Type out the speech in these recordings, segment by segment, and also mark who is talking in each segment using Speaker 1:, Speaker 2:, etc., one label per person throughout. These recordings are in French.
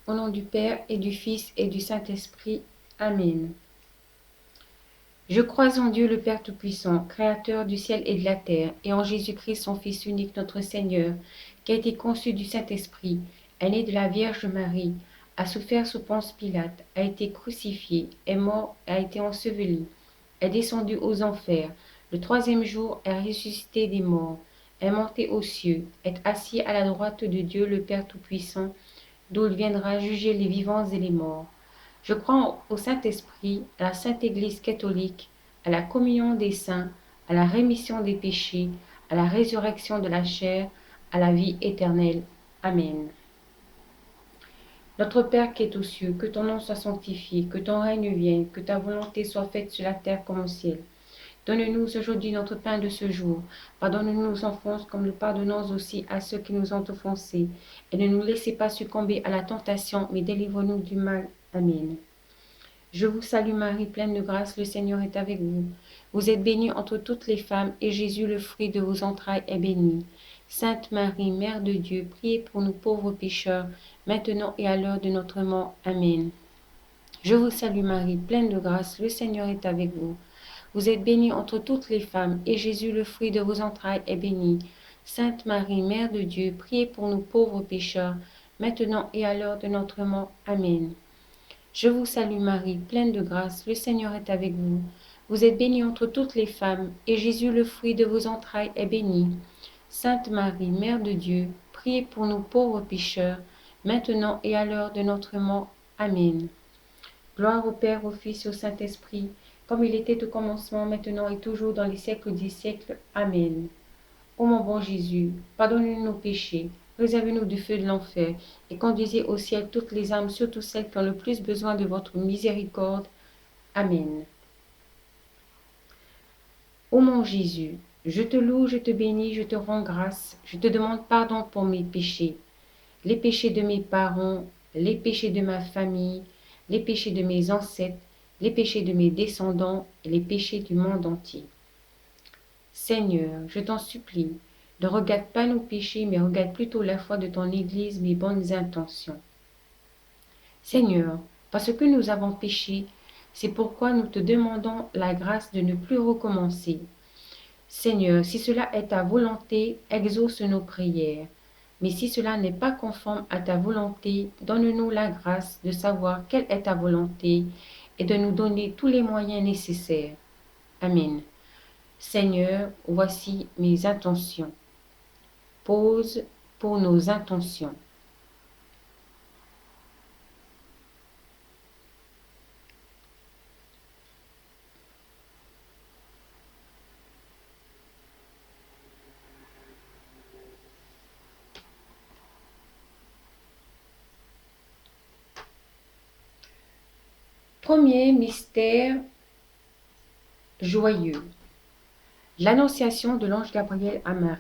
Speaker 1: Au nom du Père et du Fils et du Saint-Esprit. Amen. Je crois en Dieu le Père Tout-Puissant, Créateur du ciel et de la terre, et en Jésus-Christ, son Fils unique, notre Seigneur, qui a été conçu du Saint-Esprit, est né de la Vierge Marie, a souffert sous Ponce Pilate, a été crucifié, est mort et a été enseveli, est descendu aux enfers, le troisième jour est ressuscité des morts, est monté aux cieux, est assis à la droite de Dieu le Père Tout-Puissant, d'où il viendra juger les vivants et les morts. Je crois au Saint-Esprit, à la Sainte Église catholique, à la communion des saints, à la rémission des péchés, à la résurrection de la chair, à la vie éternelle. Amen. Notre Père qui es aux cieux, que ton nom soit sanctifié, que ton règne vienne, que ta volonté soit faite sur la terre comme au ciel. Donne-nous aujourd'hui notre pain de ce jour. Pardonne-nous nos offenses comme nous pardonnons aussi à ceux qui nous ont offensés. Et ne nous laissez pas succomber à la tentation, mais délivre-nous du mal. Amen. Je vous salue Marie, pleine de grâce, le Seigneur est avec vous. Vous êtes bénie entre toutes les femmes, et Jésus, le fruit de vos entrailles, est béni. Sainte Marie, Mère de Dieu, priez pour nous pauvres pécheurs, maintenant et à l'heure de notre mort. Amen. Je vous salue Marie, pleine de grâce, le Seigneur est avec vous. Vous êtes bénie entre toutes les femmes, et Jésus, le fruit de vos entrailles, est béni. Sainte Marie, Mère de Dieu, priez pour nous pauvres pécheurs, maintenant et à l'heure de notre mort. Amen. Je vous salue Marie, pleine de grâce, le Seigneur est avec vous. Vous êtes bénie entre toutes les femmes, et Jésus, le fruit de vos entrailles, est béni. Sainte Marie, Mère de Dieu, priez pour nous pauvres pécheurs, maintenant et à l'heure de notre mort. Amen. Gloire au Père, au Fils et au Saint-Esprit, comme il était au commencement, maintenant et toujours, dans les siècles des siècles. Amen. Ô mon bon Jésus, pardonnez-nous nos péchés, réservez-nous du feu de l'enfer, et conduisez au ciel toutes les âmes, surtout celles qui ont le plus besoin de votre miséricorde. Amen. Ô mon Jésus, je te loue, je te bénis, je te rends grâce, je te demande pardon pour mes péchés, les péchés de mes parents, les péchés de ma famille, les péchés de mes ancêtres, les péchés de mes descendants et les péchés du monde entier. Seigneur, je t'en supplie, ne regarde pas nos péchés, mais regarde plutôt la foi de ton Église, mes bonnes intentions. Seigneur, parce que nous avons péché, c'est pourquoi nous te demandons la grâce de ne plus recommencer. Seigneur, si cela est ta volonté, exauce nos prières. Mais si cela n'est pas conforme à ta volonté, donne-nous la grâce de savoir quelle est ta volonté et de nous donner tous les moyens nécessaires. Amen. Seigneur, voici mes intentions. Pause pour nos intentions. Premier mystère joyeux. L'annonciation de l'ange Gabriel à Marie.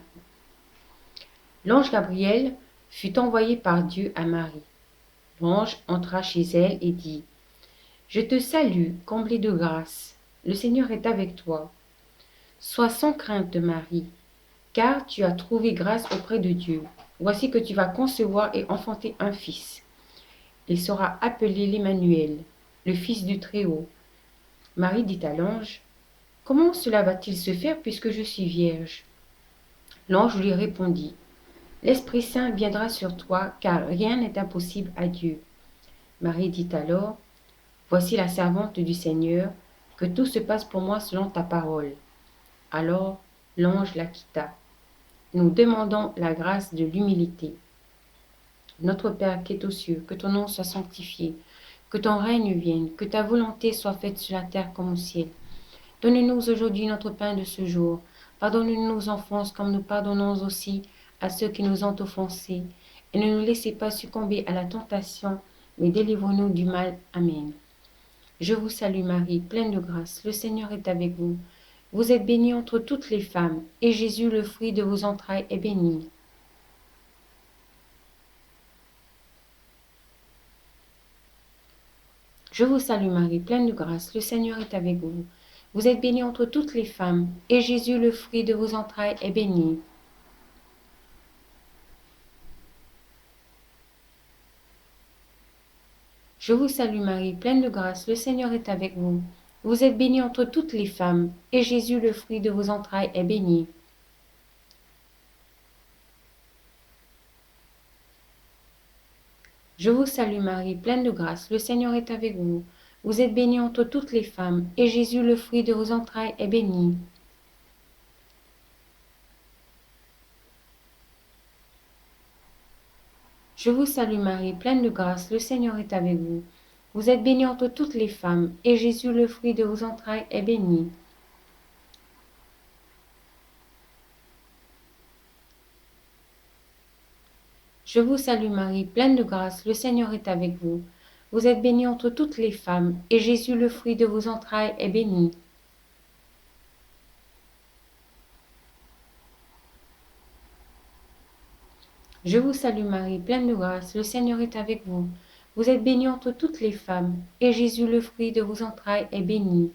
Speaker 1: L'ange Gabriel fut envoyé par Dieu à Marie. L'ange entra chez elle et dit : « Je te salue, comblée de grâce, le Seigneur est avec toi. Sois sans crainte, Marie, car tu as trouvé grâce auprès de Dieu. Voici que tu vas concevoir et enfanter un fils. Il sera appelé l'Emmanuel, le Fils du Très-Haut. » Marie dit à l'ange : « Comment cela va-t-il se faire puisque je suis vierge ? » L'ange lui répondit : « L'Esprit Saint viendra sur toi, car rien n'est impossible à Dieu. » Marie dit alors : « Voici la servante du Seigneur, que tout se passe pour moi selon ta parole. » Alors l'ange la quitta. Nous demandons la grâce de l'humilité. Notre Père qui es aux cieux, que ton nom soit sanctifié, que ton règne vienne, que ta volonté soit faite sur la terre comme au ciel. Donne-nous aujourd'hui notre pain de ce jour. Pardonne-nous nos offenses comme nous pardonnons aussi à ceux qui nous ont offensés. Et ne nous laissez pas succomber à la tentation, mais délivre-nous du mal. Amen. Je vous salue Marie, pleine de grâce, le Seigneur est avec vous. Vous êtes bénie entre toutes les femmes, et Jésus, le fruit de vos entrailles, est béni. Je vous salue Marie, pleine de grâce, le Seigneur est avec vous. Vous êtes bénie entre toutes les femmes, et Jésus, le fruit de vos entrailles, est béni. Je vous salue Marie, pleine de grâce, le Seigneur est avec vous. Vous êtes bénie entre toutes les femmes, et Jésus, le fruit de vos entrailles, est béni. Je vous salue Marie, pleine de grâce, le Seigneur est avec vous. Vous êtes bénie entre toutes les femmes, et Jésus, le fruit de vos entrailles, est béni. Je vous salue Marie, pleine de grâce, le Seigneur est avec vous. Vous êtes bénie entre toutes les femmes, et Jésus, le fruit de vos entrailles, est béni. Je vous salue Marie, pleine de grâce, le Seigneur est avec vous. Vous êtes bénie entre toutes les femmes, et Jésus, le fruit de vos entrailles, est béni. Je vous salue Marie, pleine de grâce, le Seigneur est avec vous. Vous êtes bénie entre toutes les femmes, et Jésus, le fruit de vos entrailles, est béni.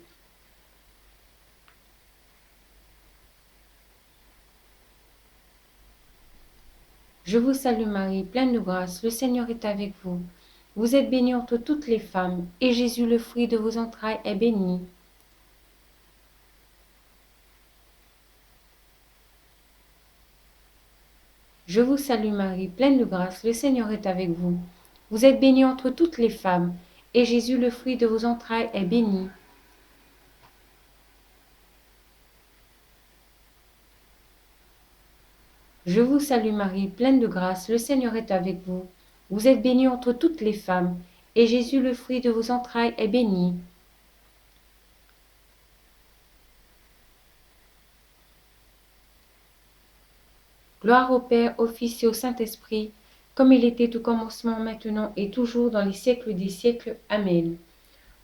Speaker 1: Je vous salue Marie, pleine de grâce, le Seigneur est avec vous. Vous êtes bénie entre toutes les femmes, et Jésus, le fruit de vos entrailles, est béni. Je vous salue Marie, pleine de grâce, le Seigneur est avec vous. Vous êtes bénie entre toutes les femmes, et Jésus, le fruit de vos entrailles, est béni. Je vous salue Marie, pleine de grâce, le Seigneur est avec vous. Vous êtes bénie entre toutes les femmes, et Jésus, le fruit de vos entrailles, est béni. Gloire au Père, au Fils et au Saint-Esprit, comme il était au commencement, maintenant et toujours dans les siècles des siècles. Amen.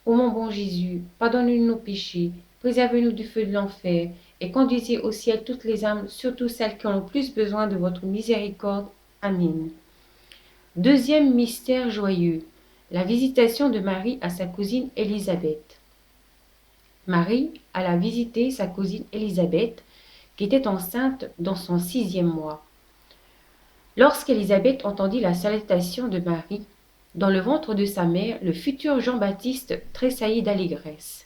Speaker 1: Ô mon bon Jésus, pardonnez-nous nos péchés, préservez-nous du feu de l'enfer, et conduisez au ciel toutes les âmes, surtout celles qui ont le plus besoin de votre miséricorde. Amen. Deuxième mystère joyeux, la visitation de Marie à sa cousine Élisabeth. Marie alla visiter sa cousine Élisabeth, qui était enceinte dans son 6e mois. Lorsqu'Élisabeth entendit la salutation de Marie, dans le ventre de sa mère, le futur Jean-Baptiste tressaillit d'allégresse.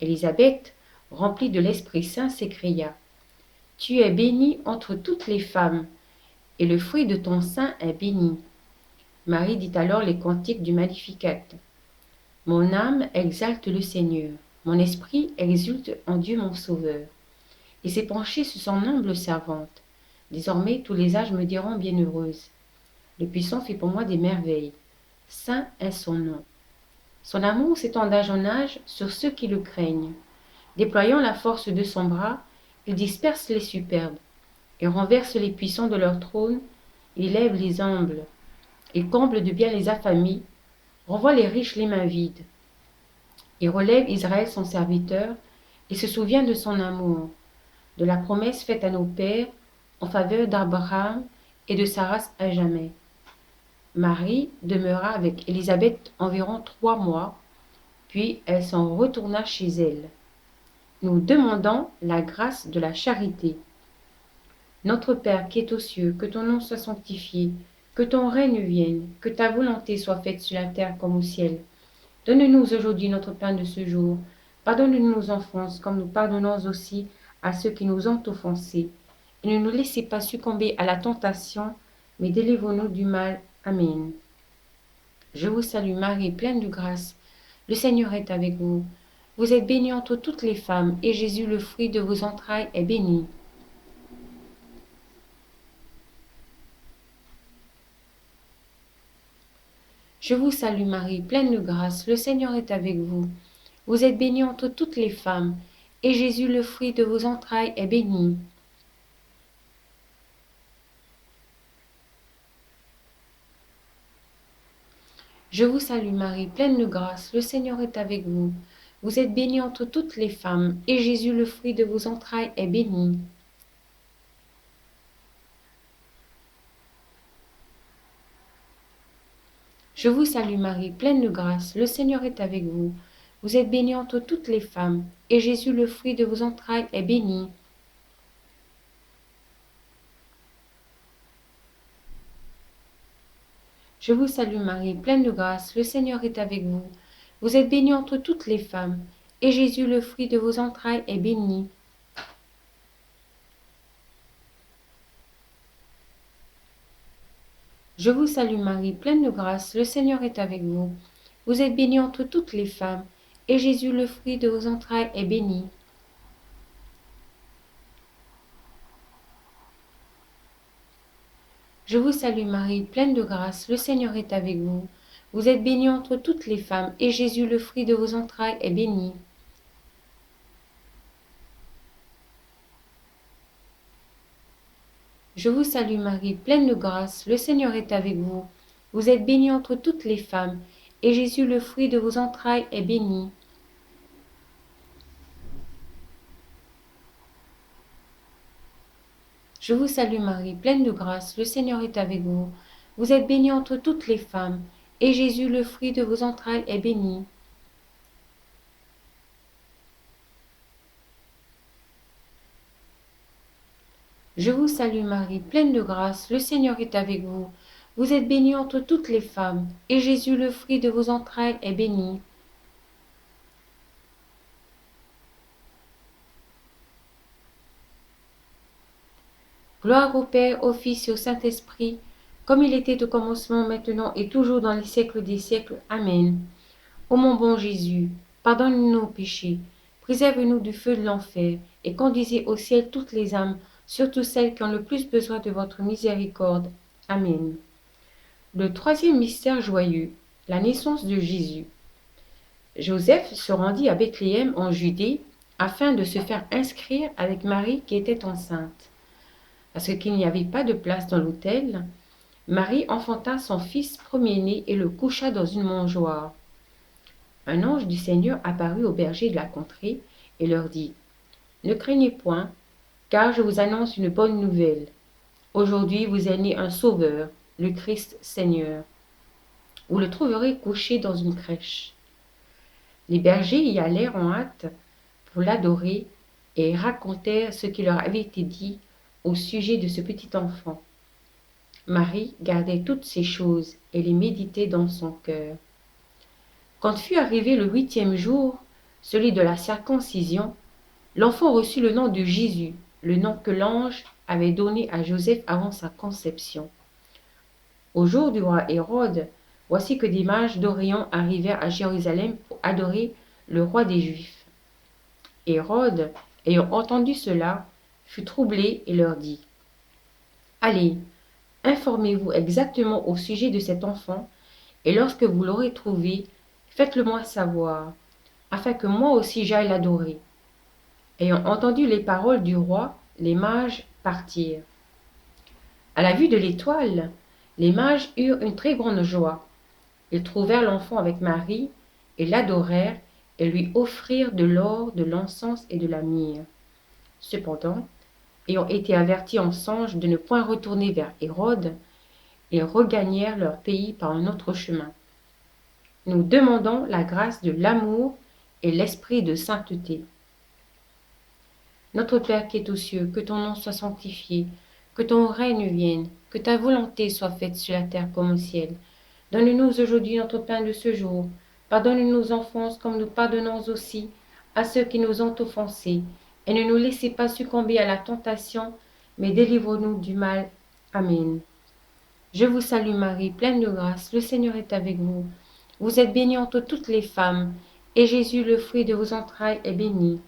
Speaker 1: Élisabeth, remplie de l'Esprit Saint, s'écria : « Tu es bénie entre toutes les femmes, et le fruit de ton sein est béni. » Marie dit alors les cantiques du Magnificat. Mon âme exalte le Seigneur, mon esprit exulte en Dieu mon Sauveur. Il s'est penché sur son humble servante. Désormais tous les âges me diront bienheureuse. Le Puissant fait pour moi des merveilles. Saint est son nom. Son amour s'étend d'âge en âge sur ceux qui le craignent. Déployant la force de son bras, il disperse les superbes, et renverse les puissants de leur trône, il lève les humbles, il comble de bien les affamés, renvoie les riches les mains vides. Il relève Israël son serviteur, et se souvient de son amour, de la promesse faite à nos pères en faveur d'Abraham et de sa race à jamais. Marie demeura avec Élisabeth environ 3 mois, puis elle s'en retourna chez elle. Nous demandons la grâce de la charité. Notre Père qui es aux cieux, que ton nom soit sanctifié, que ton règne vienne, que ta volonté soit faite sur la terre comme au ciel. Donne-nous aujourd'hui notre pain de ce jour. Pardonne-nous nos offenses, comme nous pardonnons aussi à ceux qui nous ont offensés. Et ne nous laissez pas succomber à la tentation, mais délivre-nous du mal. Amen. Je vous salue Marie, pleine de grâce. Le Seigneur est avec vous. Vous êtes bénie entre toutes les femmes, et Jésus, le fruit de vos entrailles, est béni. Je vous salue Marie, pleine de grâce. Le Seigneur est avec vous. Vous êtes bénie entre toutes les femmes, et Jésus, le fruit de vos entrailles, est béni. Je vous salue Marie, pleine de grâce, le Seigneur est avec vous. Vous êtes bénie entre toutes les femmes, et Jésus, le fruit de vos entrailles, est béni. Je vous salue Marie, pleine de grâce, le Seigneur est avec vous. Vous êtes bénie entre toutes les femmes, et Jésus, le fruit de vos entrailles, est béni. Je vous salue Marie, pleine de grâce, le Seigneur est avec vous. Vous êtes bénie entre toutes les femmes, et Jésus, le fruit de vos entrailles, est béni. Je vous salue Marie, pleine de grâce, le Seigneur est avec vous. Vous êtes bénie entre toutes les femmes, et Jésus, le fruit de vos entrailles, est béni. Je vous salue Marie, pleine de grâce, le Seigneur est avec vous. Vous êtes bénie entre toutes les femmes, et Jésus, le fruit de vos entrailles, est béni. Je vous salue Marie, pleine de grâce, le Seigneur est avec vous. Vous êtes bénie entre toutes les femmes, et Jésus, le fruit de vos entrailles, est béni. Je vous salue Marie, pleine de grâce, le Seigneur est avec vous. Vous êtes bénie entre toutes les femmes, et Jésus, le fruit de vos entrailles, est béni. Je vous salue Marie, pleine de grâce, le Seigneur est avec vous. Vous êtes bénie entre toutes les femmes, et Jésus, le fruit de vos entrailles, est béni. Gloire au Père, au Fils et au Saint-Esprit, comme il était au commencement, maintenant et toujours dans les siècles des siècles. Amen. Ô mon bon Jésus, pardonne-nous nos péchés, préserve-nous du feu de l'enfer, et conduisez au ciel toutes les âmes, surtout celles qui ont le plus besoin de votre miséricorde. Amen. Le troisième mystère joyeux, la naissance de Jésus. Joseph se rendit à Bethléem en Judée afin de se faire inscrire avec Marie qui était enceinte. Parce qu'il n'y avait pas de place dans l'autel, Marie enfanta son fils premier-né et le coucha dans une mangeoire. Un ange du Seigneur apparut aux bergers de la contrée et leur dit : « Ne craignez point, car je vous annonce une bonne nouvelle. Aujourd'hui vous est né un Sauveur, le Christ Seigneur. Vous le trouverez couché dans une crèche. » Les bergers y allèrent en hâte pour l'adorer et racontèrent ce qui leur avait été dit au sujet de ce petit enfant. Marie gardait toutes ces choses et les méditait dans son cœur. Quand fut arrivé le 8e jour, celui de la circoncision, l'enfant reçut le nom de Jésus, le nom que l'ange avait donné à Joseph avant sa conception. Au jour du roi Hérode, voici que des mages d'Orient arrivèrent à Jérusalem pour adorer le roi des Juifs. Hérode, ayant entendu cela, fut troublé et leur dit : « Allez, informez-vous exactement au sujet de cet enfant, et lorsque vous l'aurez trouvé, faites-le-moi savoir, afin que moi aussi j'aille l'adorer. » Ayant entendu les paroles du roi, les mages partirent. À la vue de l'étoile, les mages eurent une très grande joie. Ils trouvèrent l'enfant avec Marie, et l'adorèrent, et lui offrirent de l'or, de l'encens et de la myrrhe. Cependant, ayant été avertis en songe de ne point retourner vers Hérode, ils regagnèrent leur pays par un autre chemin. Nous demandons la grâce de l'amour et l'esprit de sainteté. Notre Père qui es aux cieux, que ton nom soit sanctifié, que ton règne vienne, que ta volonté soit faite sur la terre comme au ciel. Donne-nous aujourd'hui notre pain de ce jour. Pardonne nos offenses comme nous pardonnons aussi à ceux qui nous ont offensés. Et ne nous laissez pas succomber à la tentation, mais délivre-nous du mal. Amen. Je vous salue Marie, pleine de grâce, le Seigneur est avec vous. Vous êtes bénie entre toutes les femmes, et Jésus, le fruit de vos entrailles, est béni.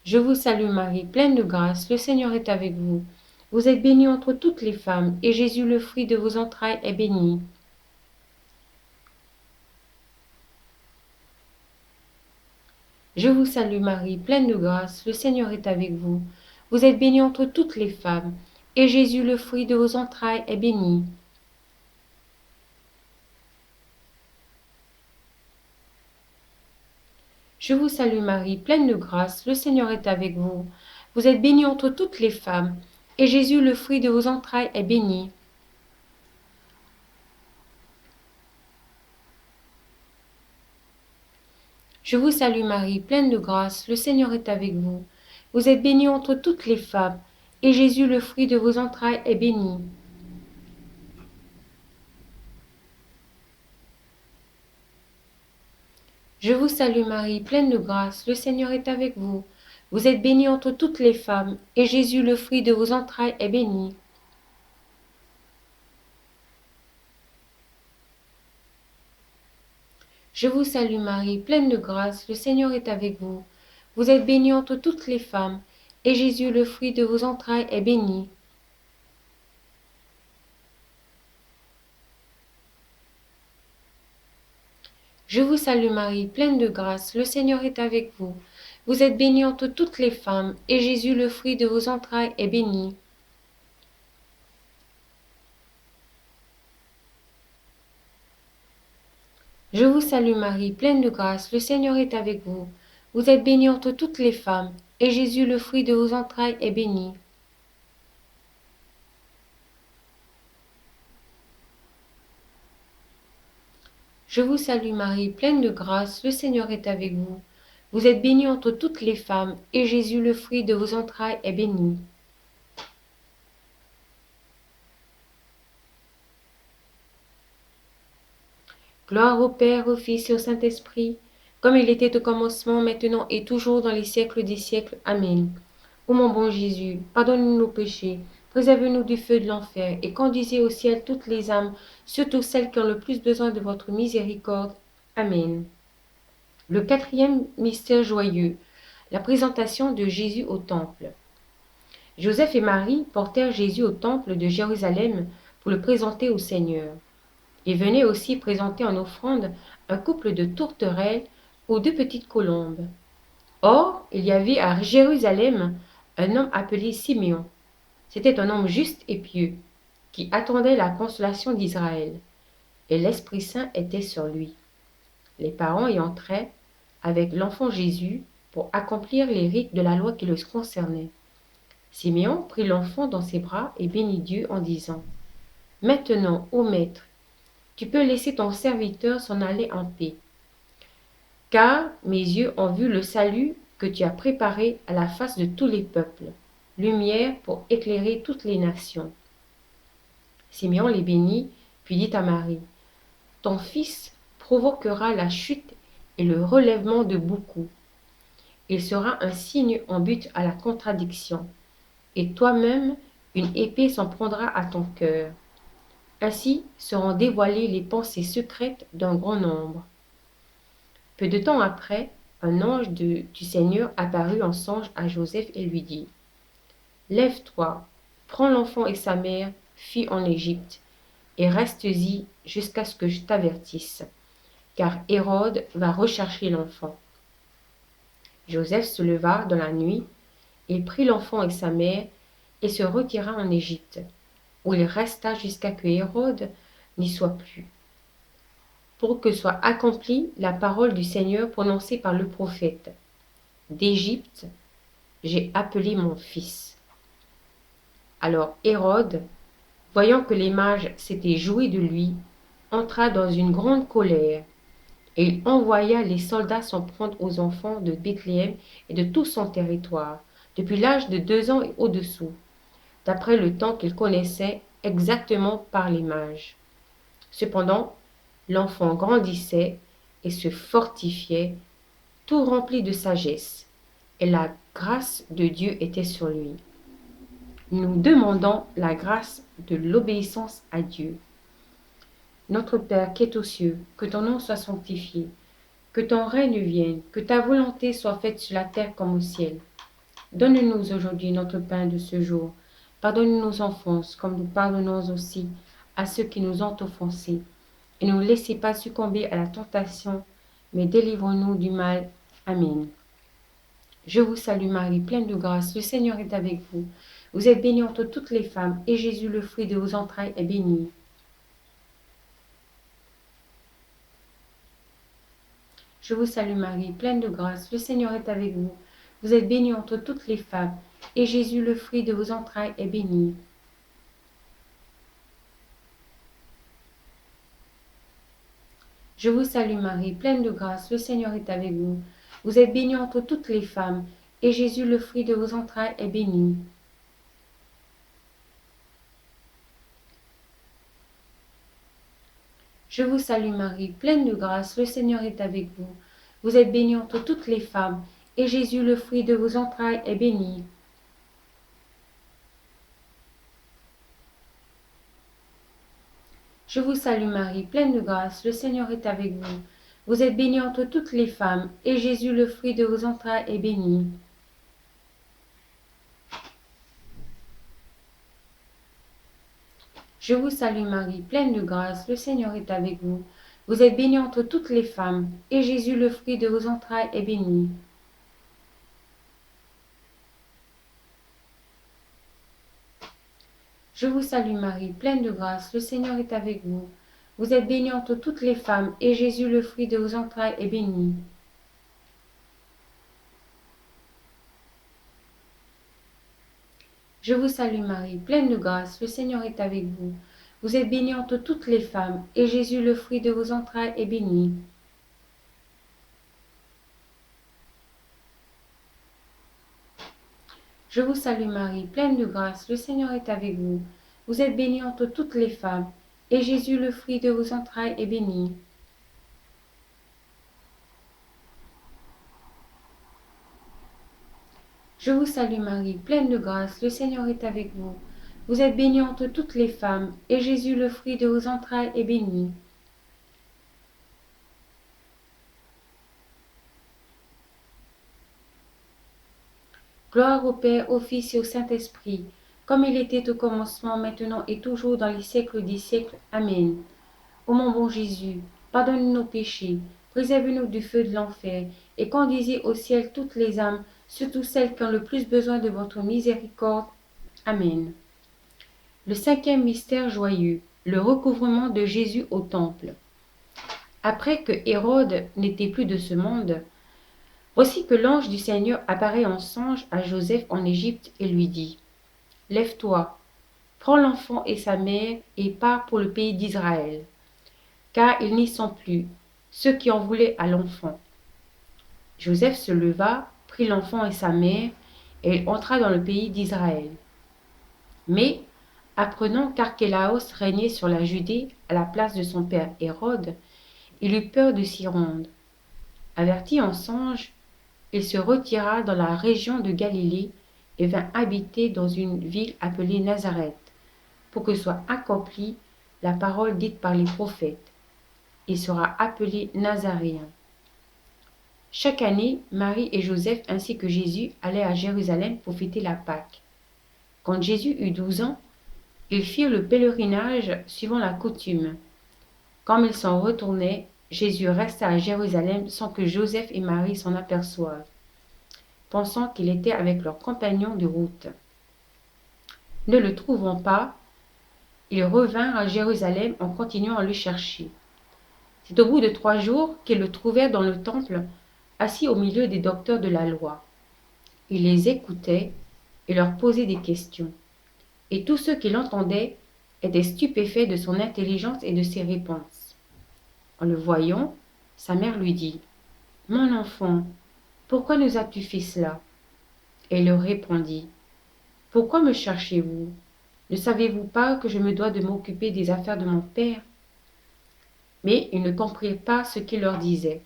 Speaker 1: Je vous salue Marie, pleine de grâce, le Seigneur est avec vous. Vous êtes bénie entre toutes les femmes, et Jésus, le fruit de vos entrailles, est béni. Je vous salue Marie, pleine de grâce, le Seigneur est avec vous. Vous êtes bénie entre toutes les femmes, et Jésus, le fruit de vos entrailles, est béni. Je vous salue Marie, pleine de grâce, le Seigneur est avec vous. Vous êtes bénie entre toutes les femmes, et Jésus, le fruit de vos entrailles, est béni. Je vous salue Marie, pleine de grâce, le Seigneur est avec vous. Vous êtes bénie entre toutes les femmes, et Jésus, le fruit de vos entrailles, est béni. Je vous salue Marie, pleine de grâce, le Seigneur est avec vous. Vous êtes bénie entre toutes les femmes, et Jésus, le fruit de vos entrailles, est béni. Je vous salue Marie, pleine de grâce, le Seigneur est avec vous. Vous êtes bénie entre toutes les femmes, et Jésus, le fruit de vos entrailles, est béni. Je vous salue Marie, pleine de grâce, le Seigneur est avec vous. Vous êtes bénie entre toutes les femmes, et Jésus, le fruit de vos entrailles, est béni. Je vous salue Marie, pleine de grâce, le Seigneur est avec vous. Vous êtes bénie entre toutes les femmes, et Jésus, le fruit de vos entrailles, est béni. Je vous salue Marie, pleine de grâce, le Seigneur est avec vous. Vous êtes bénie entre toutes les femmes, et Jésus, le fruit de vos entrailles, est béni. Gloire au Père, au Fils et au Saint-Esprit, comme il était au commencement, maintenant et toujours dans les siècles des siècles. Amen. Ô mon bon Jésus, pardonne-nous nos péchés, préservez-nous du feu de l'enfer, et conduisez au ciel toutes les âmes, surtout celles qui ont le plus besoin de votre miséricorde. Amen. Le quatrième mystère joyeux, la présentation de Jésus au temple. Joseph et Marie portèrent Jésus au temple de Jérusalem pour le présenter au Seigneur. Ils venaient aussi présenter en offrande un couple de tourterelles ou deux petites colombes. Or, il y avait à Jérusalem un homme appelé Siméon. C'était un homme juste et pieux, qui attendait la consolation d'Israël, et l'Esprit Saint était sur lui. Les parents y entraient avec l'enfant Jésus pour accomplir les rites de la loi qui le concernaient. Siméon prit l'enfant dans ses bras et bénit Dieu en disant : « Maintenant, ô Maître, tu peux laisser ton serviteur s'en aller en paix, car mes yeux ont vu le salut que tu as préparé à la face de tous les peuples, lumière pour éclairer toutes les nations. » Siméon les bénit, puis dit à Marie : « Ton fils provoquera la chute et le relèvement de beaucoup. Il sera un signe en but à la contradiction, et toi-même une épée s'en prendra à ton cœur. Ainsi seront dévoilées les pensées secrètes d'un grand nombre. » Peu de temps après, un ange du Seigneur apparut en songe à Joseph et lui dit : « Lève-toi, prends l'enfant et sa mère, fuis en Égypte, et reste-y jusqu'à ce que je t'avertisse, car Hérode va rechercher l'enfant. » Joseph se leva dans la nuit, il prit l'enfant et sa mère, et se retira en Égypte, où il resta jusqu'à ce que Hérode n'y soit plus, pour que soit accomplie la parole du Seigneur prononcée par le prophète : « D'Égypte, j'ai appelé mon fils. » Alors Hérode, voyant que les mages s'étaient joués de lui, entra dans une grande colère, et il envoya les soldats s'en prendre aux enfants de Bethléem et de tout son territoire, depuis l'âge de 2 ans et au-dessous, d'après le temps qu'il connaissait exactement par les mages. Cependant, l'enfant grandissait et se fortifiait, tout rempli de sagesse, et la grâce de Dieu était sur lui. Nous demandons la grâce de l'obéissance à Dieu. Notre Père qui es aux cieux, que ton nom soit sanctifié, que ton règne vienne, que ta volonté soit faite sur la terre comme au ciel. Donne-nous aujourd'hui notre pain de ce jour. Pardonne nos offenses, comme nous pardonnons aussi à ceux qui nous ont offensés. Et ne nous laissez pas succomber à la tentation, mais délivre-nous du mal. Amen. Je vous salue Marie, pleine de grâce, le Seigneur est avec vous. Vous êtes bénie entre toutes les femmes, et Jésus, le fruit de vos entrailles, est béni. Je vous salue Marie, pleine de grâce, le Seigneur est avec vous. Vous êtes bénie entre toutes les femmes, et Jésus, le fruit de vos entrailles, est béni. Je vous salue Marie, pleine de grâce, le Seigneur est avec vous. Vous êtes bénie entre toutes les femmes, et Jésus, le fruit de vos entrailles, est béni. Je vous salue Marie, pleine de grâce, le Seigneur est avec vous. Vous êtes bénie entre toutes les femmes, et Jésus, le fruit de vos entrailles, est béni. Je vous salue Marie, pleine de grâce, le Seigneur est avec vous. Vous êtes bénie entre toutes les femmes, et Jésus, le fruit de vos entrailles, est béni. Je vous salue Marie, pleine de grâce, le Seigneur est avec vous. Vous êtes bénie entre toutes les femmes, et Jésus, le fruit de vos entrailles, est béni. Je vous salue Marie, pleine de grâce, le Seigneur est avec vous. Vous êtes bénie entre toutes les femmes, et Jésus, le fruit de vos entrailles, est béni. Je vous salue Marie, pleine de grâce, le Seigneur est avec vous. Vous êtes bénie entre toutes les femmes, et Jésus, le fruit de vos entrailles, est béni. Je vous salue Marie, pleine de grâce, le Seigneur est avec vous. Vous êtes bénie entre toutes les femmes, et Jésus, le fruit de vos entrailles, est béni. Je vous salue Marie, pleine de grâce, le Seigneur est avec vous. Vous êtes bénie entre toutes les femmes, et Jésus, le fruit de vos entrailles, est béni. Je vous salue Marie, pleine de grâce, le Seigneur est avec vous. Vous êtes bénie entre toutes les femmes, et Jésus, le fruit de vos entrailles, est béni. Je vous salue Marie, pleine de grâce, le Seigneur est avec vous. Vous êtes bénie entre toutes les femmes, et Jésus, le fruit de vos entrailles, est béni. Gloire au Père, au Fils et au Saint-Esprit, comme il était au commencement, maintenant et toujours dans les siècles des siècles. Amen. Ô mon bon Jésus, pardonne nos péchés, préserve-nous du feu de l'enfer, et conduisez au ciel toutes les âmes, surtout celles qui ont le plus besoin de votre miséricorde. Amen. Le cinquième mystère joyeux, le recouvrement de Jésus au temple. Après que Hérode n'était plus de ce monde, voici que l'ange du Seigneur apparaît en songe à Joseph en Égypte et lui dit: Lève-toi, prends l'enfant et sa mère et pars pour le pays d'Israël, car ils n'y sont plus, ceux qui en voulaient à l'enfant. Joseph se leva, prit l'enfant et sa mère, et il entra dans le pays d'Israël. Mais, apprenant qu'Archélaos régnait sur la Judée à la place de son père Hérode, il eut peur de s'y rendre. Averti en songe, il se retira dans la région de Galilée et vint habiter dans une ville appelée Nazareth, pour que soit accomplie la parole dite par les prophètes. Il sera appelé Nazaréen. Chaque année, Marie et Joseph ainsi que Jésus allaient à Jérusalem pour fêter la Pâque. Quand Jésus eut 12 ans, ils firent le pèlerinage suivant la coutume. Comme ils s'en retournaient, Jésus resta à Jérusalem sans que Joseph et Marie s'en aperçoivent, pensant qu'il était avec leurs compagnons de route. Ne le trouvant pas, ils revinrent à Jérusalem en continuant à le chercher. C'est au bout de 3 jours qu'ils le trouvèrent dans le temple, assis au milieu des docteurs de la loi. Il les écoutait et leur posait des questions. Et tous ceux qui l'entendaient étaient stupéfaits de son intelligence et de ses réponses. En le voyant, sa mère lui dit: Mon enfant, pourquoi nous as-tu fait cela? Et il leur répondit: Pourquoi me cherchez-vous? Ne savez-vous pas que je me dois de m'occuper des affaires de mon père? Mais ils ne comprirent pas ce qu'il leur disait.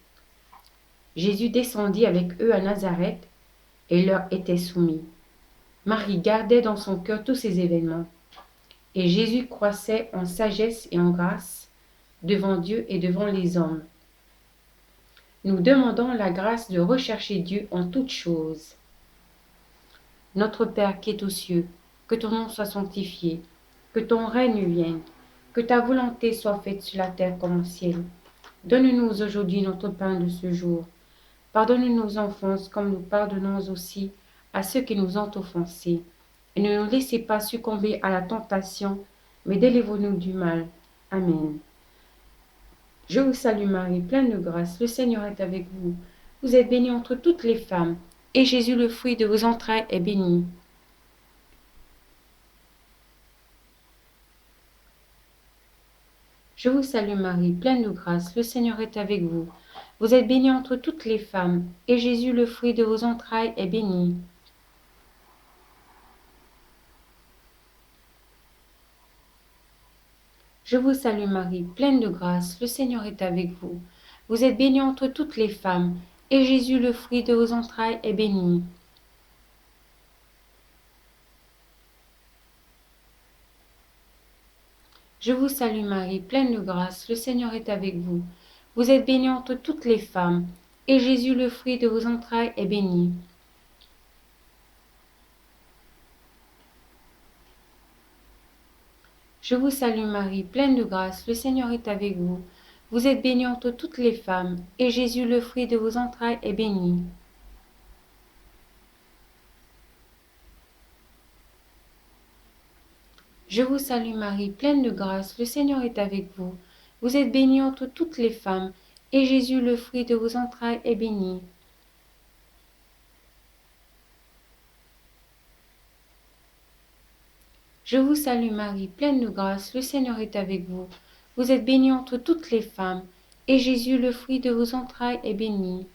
Speaker 1: Jésus descendit avec eux à Nazareth et il leur était soumis. Marie gardait dans son cœur tous ces événements. Et Jésus croissait en sagesse et en grâce devant Dieu et devant les hommes. Nous demandons la grâce de rechercher Dieu en toutes choses. Notre Père qui es aux cieux, que ton nom soit sanctifié, que ton règne vienne, que ta volonté soit faite sur la terre comme au ciel. Donne-nous aujourd'hui notre pain de ce jour. Pardonne-nous nos offenses comme nous pardonnons aussi à ceux qui nous ont offensés. Et ne nous laissez pas succomber à la tentation, mais délivre-nous du mal. Amen. Je vous salue Marie, pleine de grâce, le Seigneur est avec vous. Vous êtes bénie entre toutes les femmes, et Jésus, le fruit de vos entrailles, est béni. Je vous salue Marie, pleine de grâce, le Seigneur est avec vous. Vous êtes bénie entre toutes les femmes, et Jésus, le fruit de vos entrailles, est béni. Je vous salue Marie, pleine de grâce, le Seigneur est avec vous. Vous êtes bénie entre toutes les femmes, et Jésus, le fruit de vos entrailles, est béni. Je vous salue Marie, pleine de grâce, le Seigneur est avec vous. Vous êtes bénie entre toutes les femmes, et Jésus, le fruit de vos entrailles, est béni. Je vous salue Marie, pleine de grâce, le Seigneur est avec vous. Vous êtes bénie entre toutes les femmes, et Jésus, le fruit de vos entrailles, est béni. Je vous salue Marie, pleine de grâce, le Seigneur est avec vous. Vous êtes bénie entre toutes les femmes, et Jésus, le fruit de vos entrailles, est béni. Je vous salue Marie, pleine de grâce, le Seigneur est avec vous. Vous êtes bénie entre toutes les femmes, et Jésus, le fruit de vos entrailles, est béni.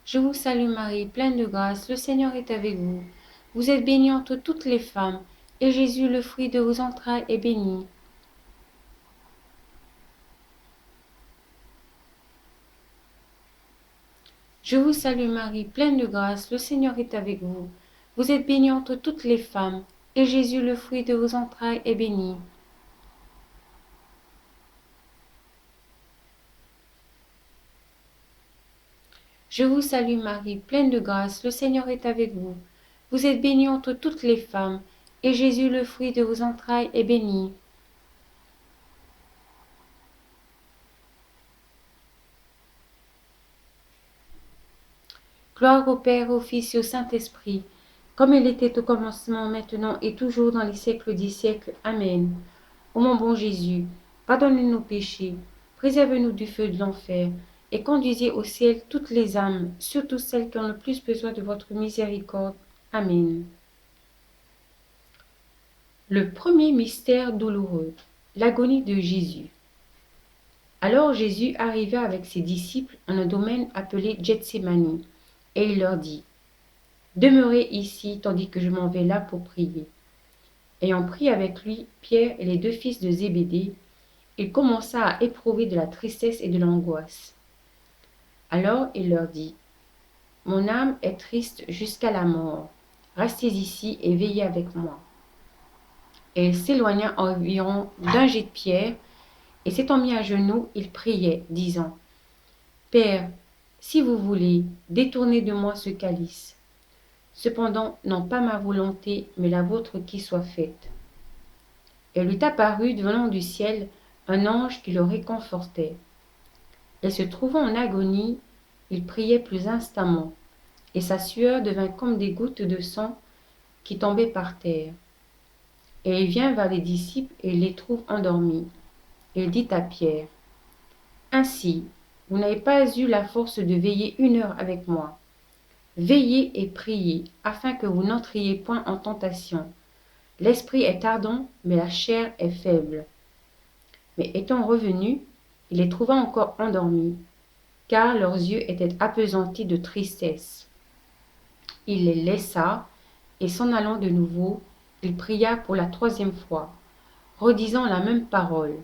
Speaker 1: Je vous salue Marie, pleine de grâce, le Seigneur est avec vous. Vous êtes bénie entre toutes les femmes, et Jésus, le fruit de vos entrailles, est béni. Je vous salue Marie, pleine de grâce, le Seigneur est avec vous. Vous êtes bénie entre toutes les femmes, et Jésus, le fruit de vos entrailles, est béni. Je vous salue Marie, pleine de grâce, le Seigneur est avec vous. Vous êtes bénie entre toutes les femmes, et Jésus, le fruit de vos entrailles, est béni. Gloire au Père, au Fils et au Saint-Esprit, comme il était au commencement, maintenant et toujours dans les siècles des siècles. Amen. Ô mon bon Jésus, pardonnez nos péchés, préservez-nous du feu de l'enfer, et conduisez au ciel toutes les âmes, surtout celles qui ont le plus besoin de votre miséricorde. Amen. Le premier mystère douloureux, l'agonie de Jésus. Alors Jésus arriva avec ses disciples en un domaine appelé Gethsémani, et il leur dit, « Demeurez ici tandis que je m'en vais là pour prier. » Ayant pris avec lui Pierre et les deux fils de Zébédée, il commença à éprouver de la tristesse et de l'angoisse. Alors il leur dit, « Mon âme est triste jusqu'à la mort. Restez ici et veillez avec moi. » Et il s'éloigna environ d'un jet de pierre, et s'étant mis à genoux, il priait, disant, « Père, si vous voulez, détournez de moi ce calice. Cependant, non pas ma volonté, mais la vôtre qui soit faite. » Et lui apparut venant du ciel un ange qui le réconfortait. Et se trouvant en agonie, il priait plus instamment, et sa sueur devint comme des gouttes de sang qui tombaient par terre. Et il vient vers les disciples et les trouve endormis. Et il dit à Pierre, « Ainsi, vous n'avez pas eu la force de veiller 1 heure avec moi. Veillez et priez, afin que vous n'entriez point en tentation. L'esprit est ardent, mais la chair est faible. » Mais étant revenu, il les trouva encore endormis, car leurs yeux étaient appesantis de tristesse. Il les laissa, et s'en allant de nouveau, il pria pour la 3e fois, redisant la même parole.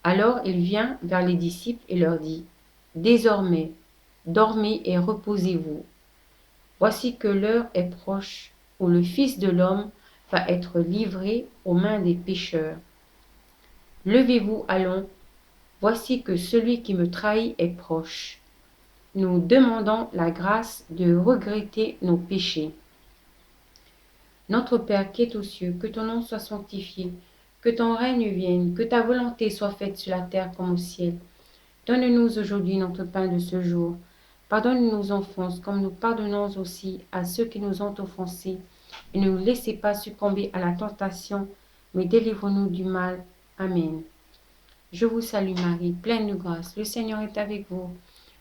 Speaker 1: Alors il vient vers les disciples et leur dit, « Désormais, dormez et reposez-vous. Voici que l'heure est proche où le Fils de l'homme va être livré aux mains des pécheurs. Levez-vous, allons, voici que celui qui me trahit est proche. Nous demandons la grâce de regretter nos péchés. Notre Père qui es aux cieux, que ton nom soit sanctifié, que ton règne vienne, que ta volonté soit faite sur la terre comme au ciel. Donne-nous aujourd'hui notre pain de ce jour. Pardonne nos offenses comme nous pardonnons aussi à ceux qui nous ont offensés. Et ne nous laissez pas succomber à la tentation, mais délivre-nous du mal. Amen. Je vous salue Marie, pleine de grâce, le Seigneur est avec vous.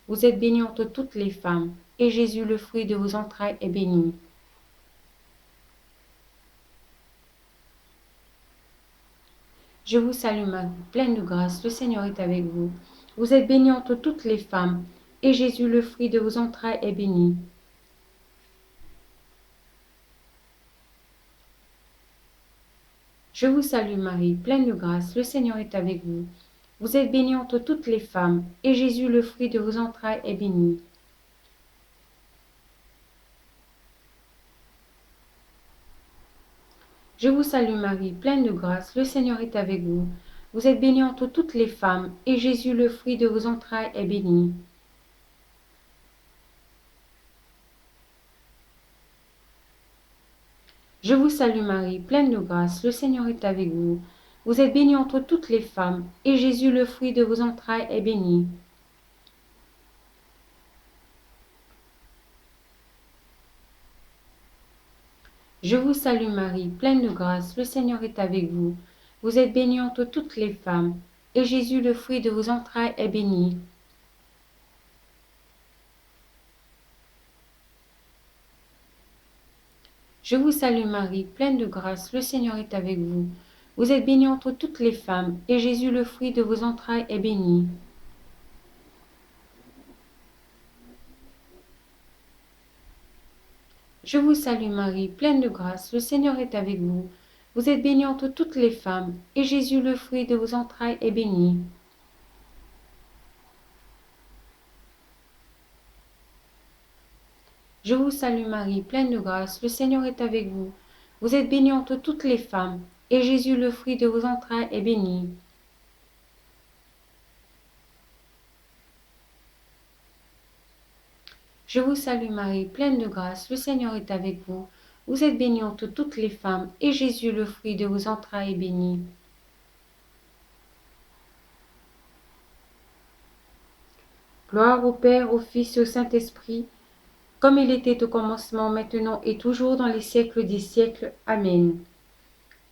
Speaker 1: Vous êtes bénie entre toutes les femmes, et Jésus, le fruit de vos entrailles, est béni. Je vous salue Marie, pleine de grâce, le Seigneur est avec vous. Vous êtes bénie entre toutes les femmes, et Jésus, le fruit de vos entrailles, est béni. Je vous salue Marie, pleine de grâce, le Seigneur est avec vous. Vous êtes bénie entre toutes les femmes, et Jésus, le fruit de vos entrailles, est béni. Je vous salue Marie, pleine de grâce, le Seigneur est avec vous. Vous êtes bénie entre toutes les femmes, et Jésus, le fruit de vos entrailles, est béni. Je vous salue Marie, pleine de grâce, le Seigneur est avec vous. Vous êtes bénie entre toutes les femmes, et Jésus, le fruit de vos entrailles, est béni. Je vous salue Marie, pleine de grâce, le Seigneur est avec vous. Vous êtes bénie entre toutes les femmes, et Jésus, le fruit de vos entrailles, est béni. Je vous salue Marie, pleine de grâce, le Seigneur est avec vous. Vous êtes bénie entre toutes les femmes, et Jésus, le fruit de vos entrailles, est béni. Je vous salue Marie, pleine de grâce, le Seigneur est avec vous. Vous êtes bénie entre toutes les femmes, et Jésus, le fruit de vos entrailles, est béni. Je vous salue Marie, pleine de grâce, le Seigneur est avec vous. Vous êtes bénie entre toutes les femmes, et Jésus, le fruit de vos entrailles, est béni. Je vous salue Marie, pleine de grâce, le Seigneur est avec vous. Vous êtes bénie entre toutes les femmes, et Jésus, le fruit de vos entrailles, est béni. Gloire au Père, au Fils et au Saint-Esprit, comme il était au commencement, maintenant et toujours dans les siècles des siècles. Amen.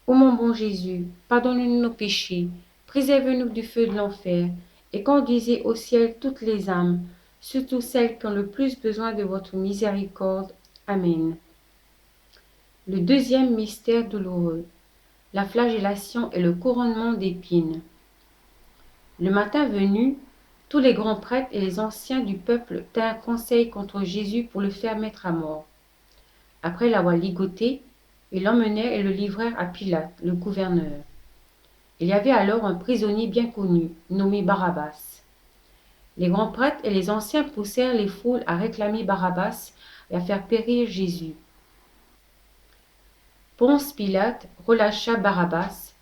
Speaker 1: Ô mon bon Jésus, pardonne-nous nos péchés, préserve-nous du feu de l'enfer, et conduisez au ciel toutes les âmes, surtout celles qui ont le plus besoin de votre miséricorde. Amen. Le deuxième mystère douloureux, la flagellation et le couronnement d'épines. Le matin venu, tous les grands prêtres et les anciens du peuple tinrent conseil contre Jésus pour le faire mettre à mort. Après l'avoir ligoté, ils l'emmenèrent et le livrèrent à Pilate, le gouverneur. Il y avait alors un prisonnier bien connu, nommé Barabbas. Les grands prêtres et les anciens poussèrent les foules à réclamer Barabbas et à faire périr Jésus. Ponce Pilate relâcha Barabbas.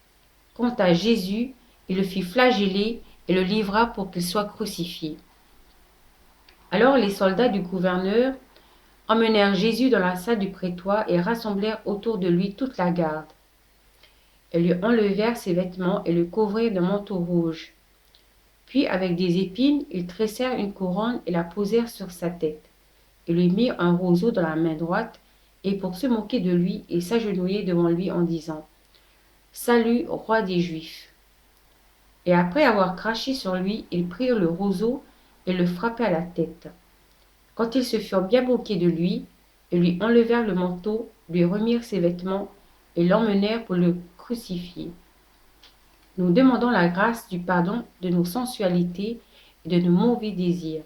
Speaker 1: Quant à Jésus, il le fit flageller et le livra pour qu'il soit crucifié. Alors les soldats du gouverneur emmenèrent Jésus dans la salle du prétoire et rassemblèrent autour de lui toute la garde. Ils lui enlevèrent ses vêtements et le couvrirent d'un manteau rouge. Puis avec des épines, ils tressèrent une couronne et la posèrent sur sa tête. Ils lui mirent un roseau dans la main droite, et pour se moquer de lui, ils s'agenouillaient devant lui en disant « Salut, roi des Juifs !» Et après avoir craché sur lui, ils prirent le roseau et le frappaient à la tête. Quand ils se furent bien moqués de lui, ils lui enlevèrent le manteau, lui remirent ses vêtements et l'emmenèrent pour le crucifier. Nous demandons la grâce du pardon de nos sensualités et de nos mauvais désirs.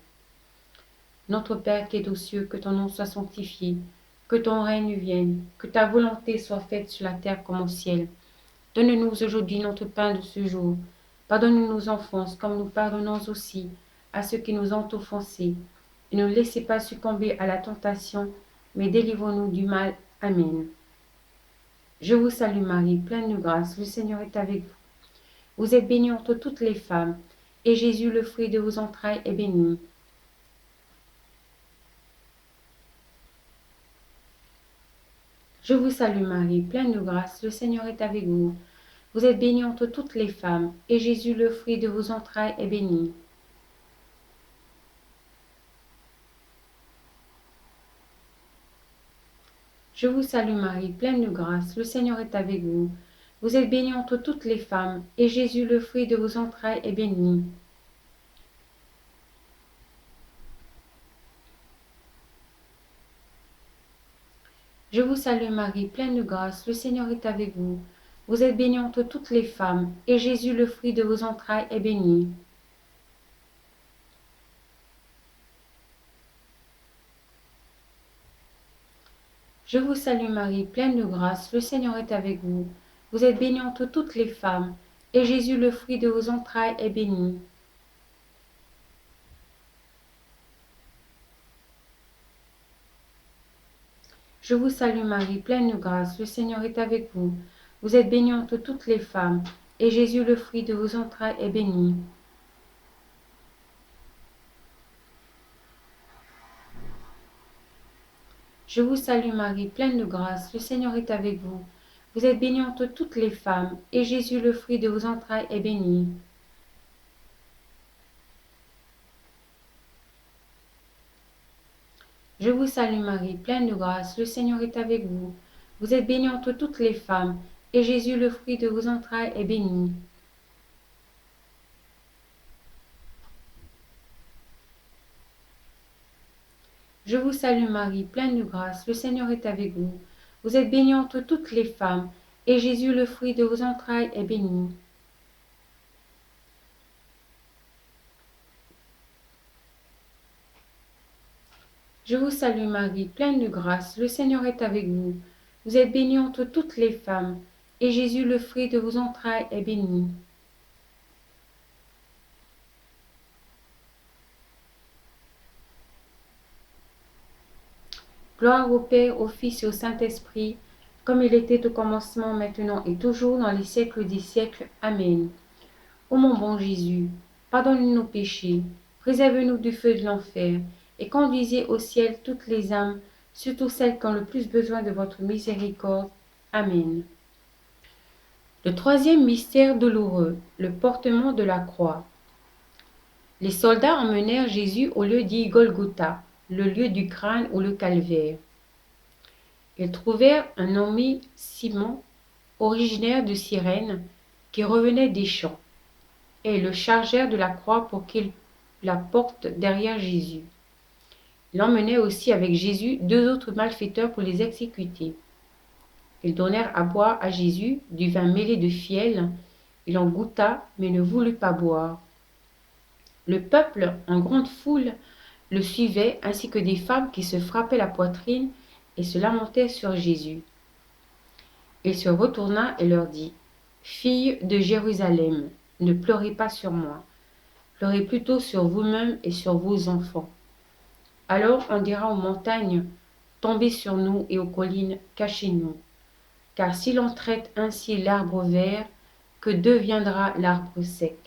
Speaker 1: Notre Père qui es aux cieux, que ton nom soit sanctifié, que ton règne vienne, que ta volonté soit faite sur la terre comme au ciel. Donne-nous aujourd'hui notre pain de ce jour. Pardonne-nous nos offenses, comme nous pardonnons aussi à ceux qui nous ont offensés. Et ne nous laissez pas succomber à la tentation, mais délivre-nous du mal. Amen. Je vous salue Marie, pleine de grâce, le Seigneur est avec vous. Vous êtes bénie entre toutes les femmes, et Jésus, le fruit de vos entrailles, est béni. Je vous salue Marie, pleine de grâce, le Seigneur est avec vous. Vous êtes bénie entre toutes les femmes, et Jésus, le fruit de vos entrailles, est béni. Je vous salue Marie, pleine de grâce, le Seigneur est avec vous. Vous êtes bénie entre toutes les femmes, et Jésus, le fruit de vos entrailles, est béni. Je vous salue Marie, pleine de grâce, le Seigneur est avec vous. Vous êtes bénie entre toutes les femmes, et Jésus, le fruit de vos entrailles, est béni. Je vous salue Marie, pleine de grâce, le Seigneur est avec vous. Vous êtes bénie entre toutes les femmes, et Jésus, le fruit de vos entrailles, est béni. Je vous salue Marie, pleine de grâce, le Seigneur est avec vous. Vous êtes bénie entre toutes les femmes, et Jésus, le fruit de vos entrailles, est béni. Je vous salue Marie, pleine de grâce, le Seigneur est avec vous. Vous êtes bénie entre toutes les femmes, et Jésus, le fruit de vos entrailles, est béni. Je vous salue Marie, pleine de grâce, le Seigneur est avec vous. Vous êtes bénie entre toutes les femmes, et Jésus, le fruit de vos entrailles, est béni. Je vous salue Marie, pleine de grâce, le Seigneur est avec vous. Vous êtes bénie entre toutes les femmes, et Jésus, le fruit de vos entrailles, est béni. Je vous salue Marie, pleine de grâce, le Seigneur est avec vous. Vous êtes bénie entre toutes les femmes, et Jésus, le fruit de vos entrailles, est béni. Gloire au Père, au Fils et au Saint-Esprit, comme il était au commencement, maintenant et toujours, dans les siècles des siècles. Amen. Ô mon bon Jésus, pardonne-nous nos péchés, préserve-nous du feu de l'enfer, et conduisez au ciel toutes les âmes, surtout celles qui ont le plus besoin de votre miséricorde. Amen. Le troisième mystère douloureux, le portement de la croix. Les soldats emmenèrent Jésus au lieu dit Golgotha, le lieu du crâne ou le calvaire. Ils trouvèrent un nommé Simon, originaire de Cyrène, qui revenait des champs, et le chargèrent de la croix pour qu'il la porte derrière Jésus. Ils emmenaient aussi avec Jésus deux autres malfaiteurs pour les exécuter. Ils donnèrent à boire à Jésus du vin mêlé de fiel. Il en goûta, mais ne voulut pas boire. Le peuple, en grande foule, le suivait, ainsi que des femmes qui se frappaient la poitrine et se lamentaient sur Jésus. Il se retourna et leur dit : « Filles de Jérusalem, ne pleurez pas sur moi, pleurez plutôt sur vous-mêmes et sur vos enfants. Alors on dira aux montagnes : tombez sur nous, et aux collines : cachez-nous. Car si l'on traite ainsi l'arbre vert, que deviendra l'arbre sec ?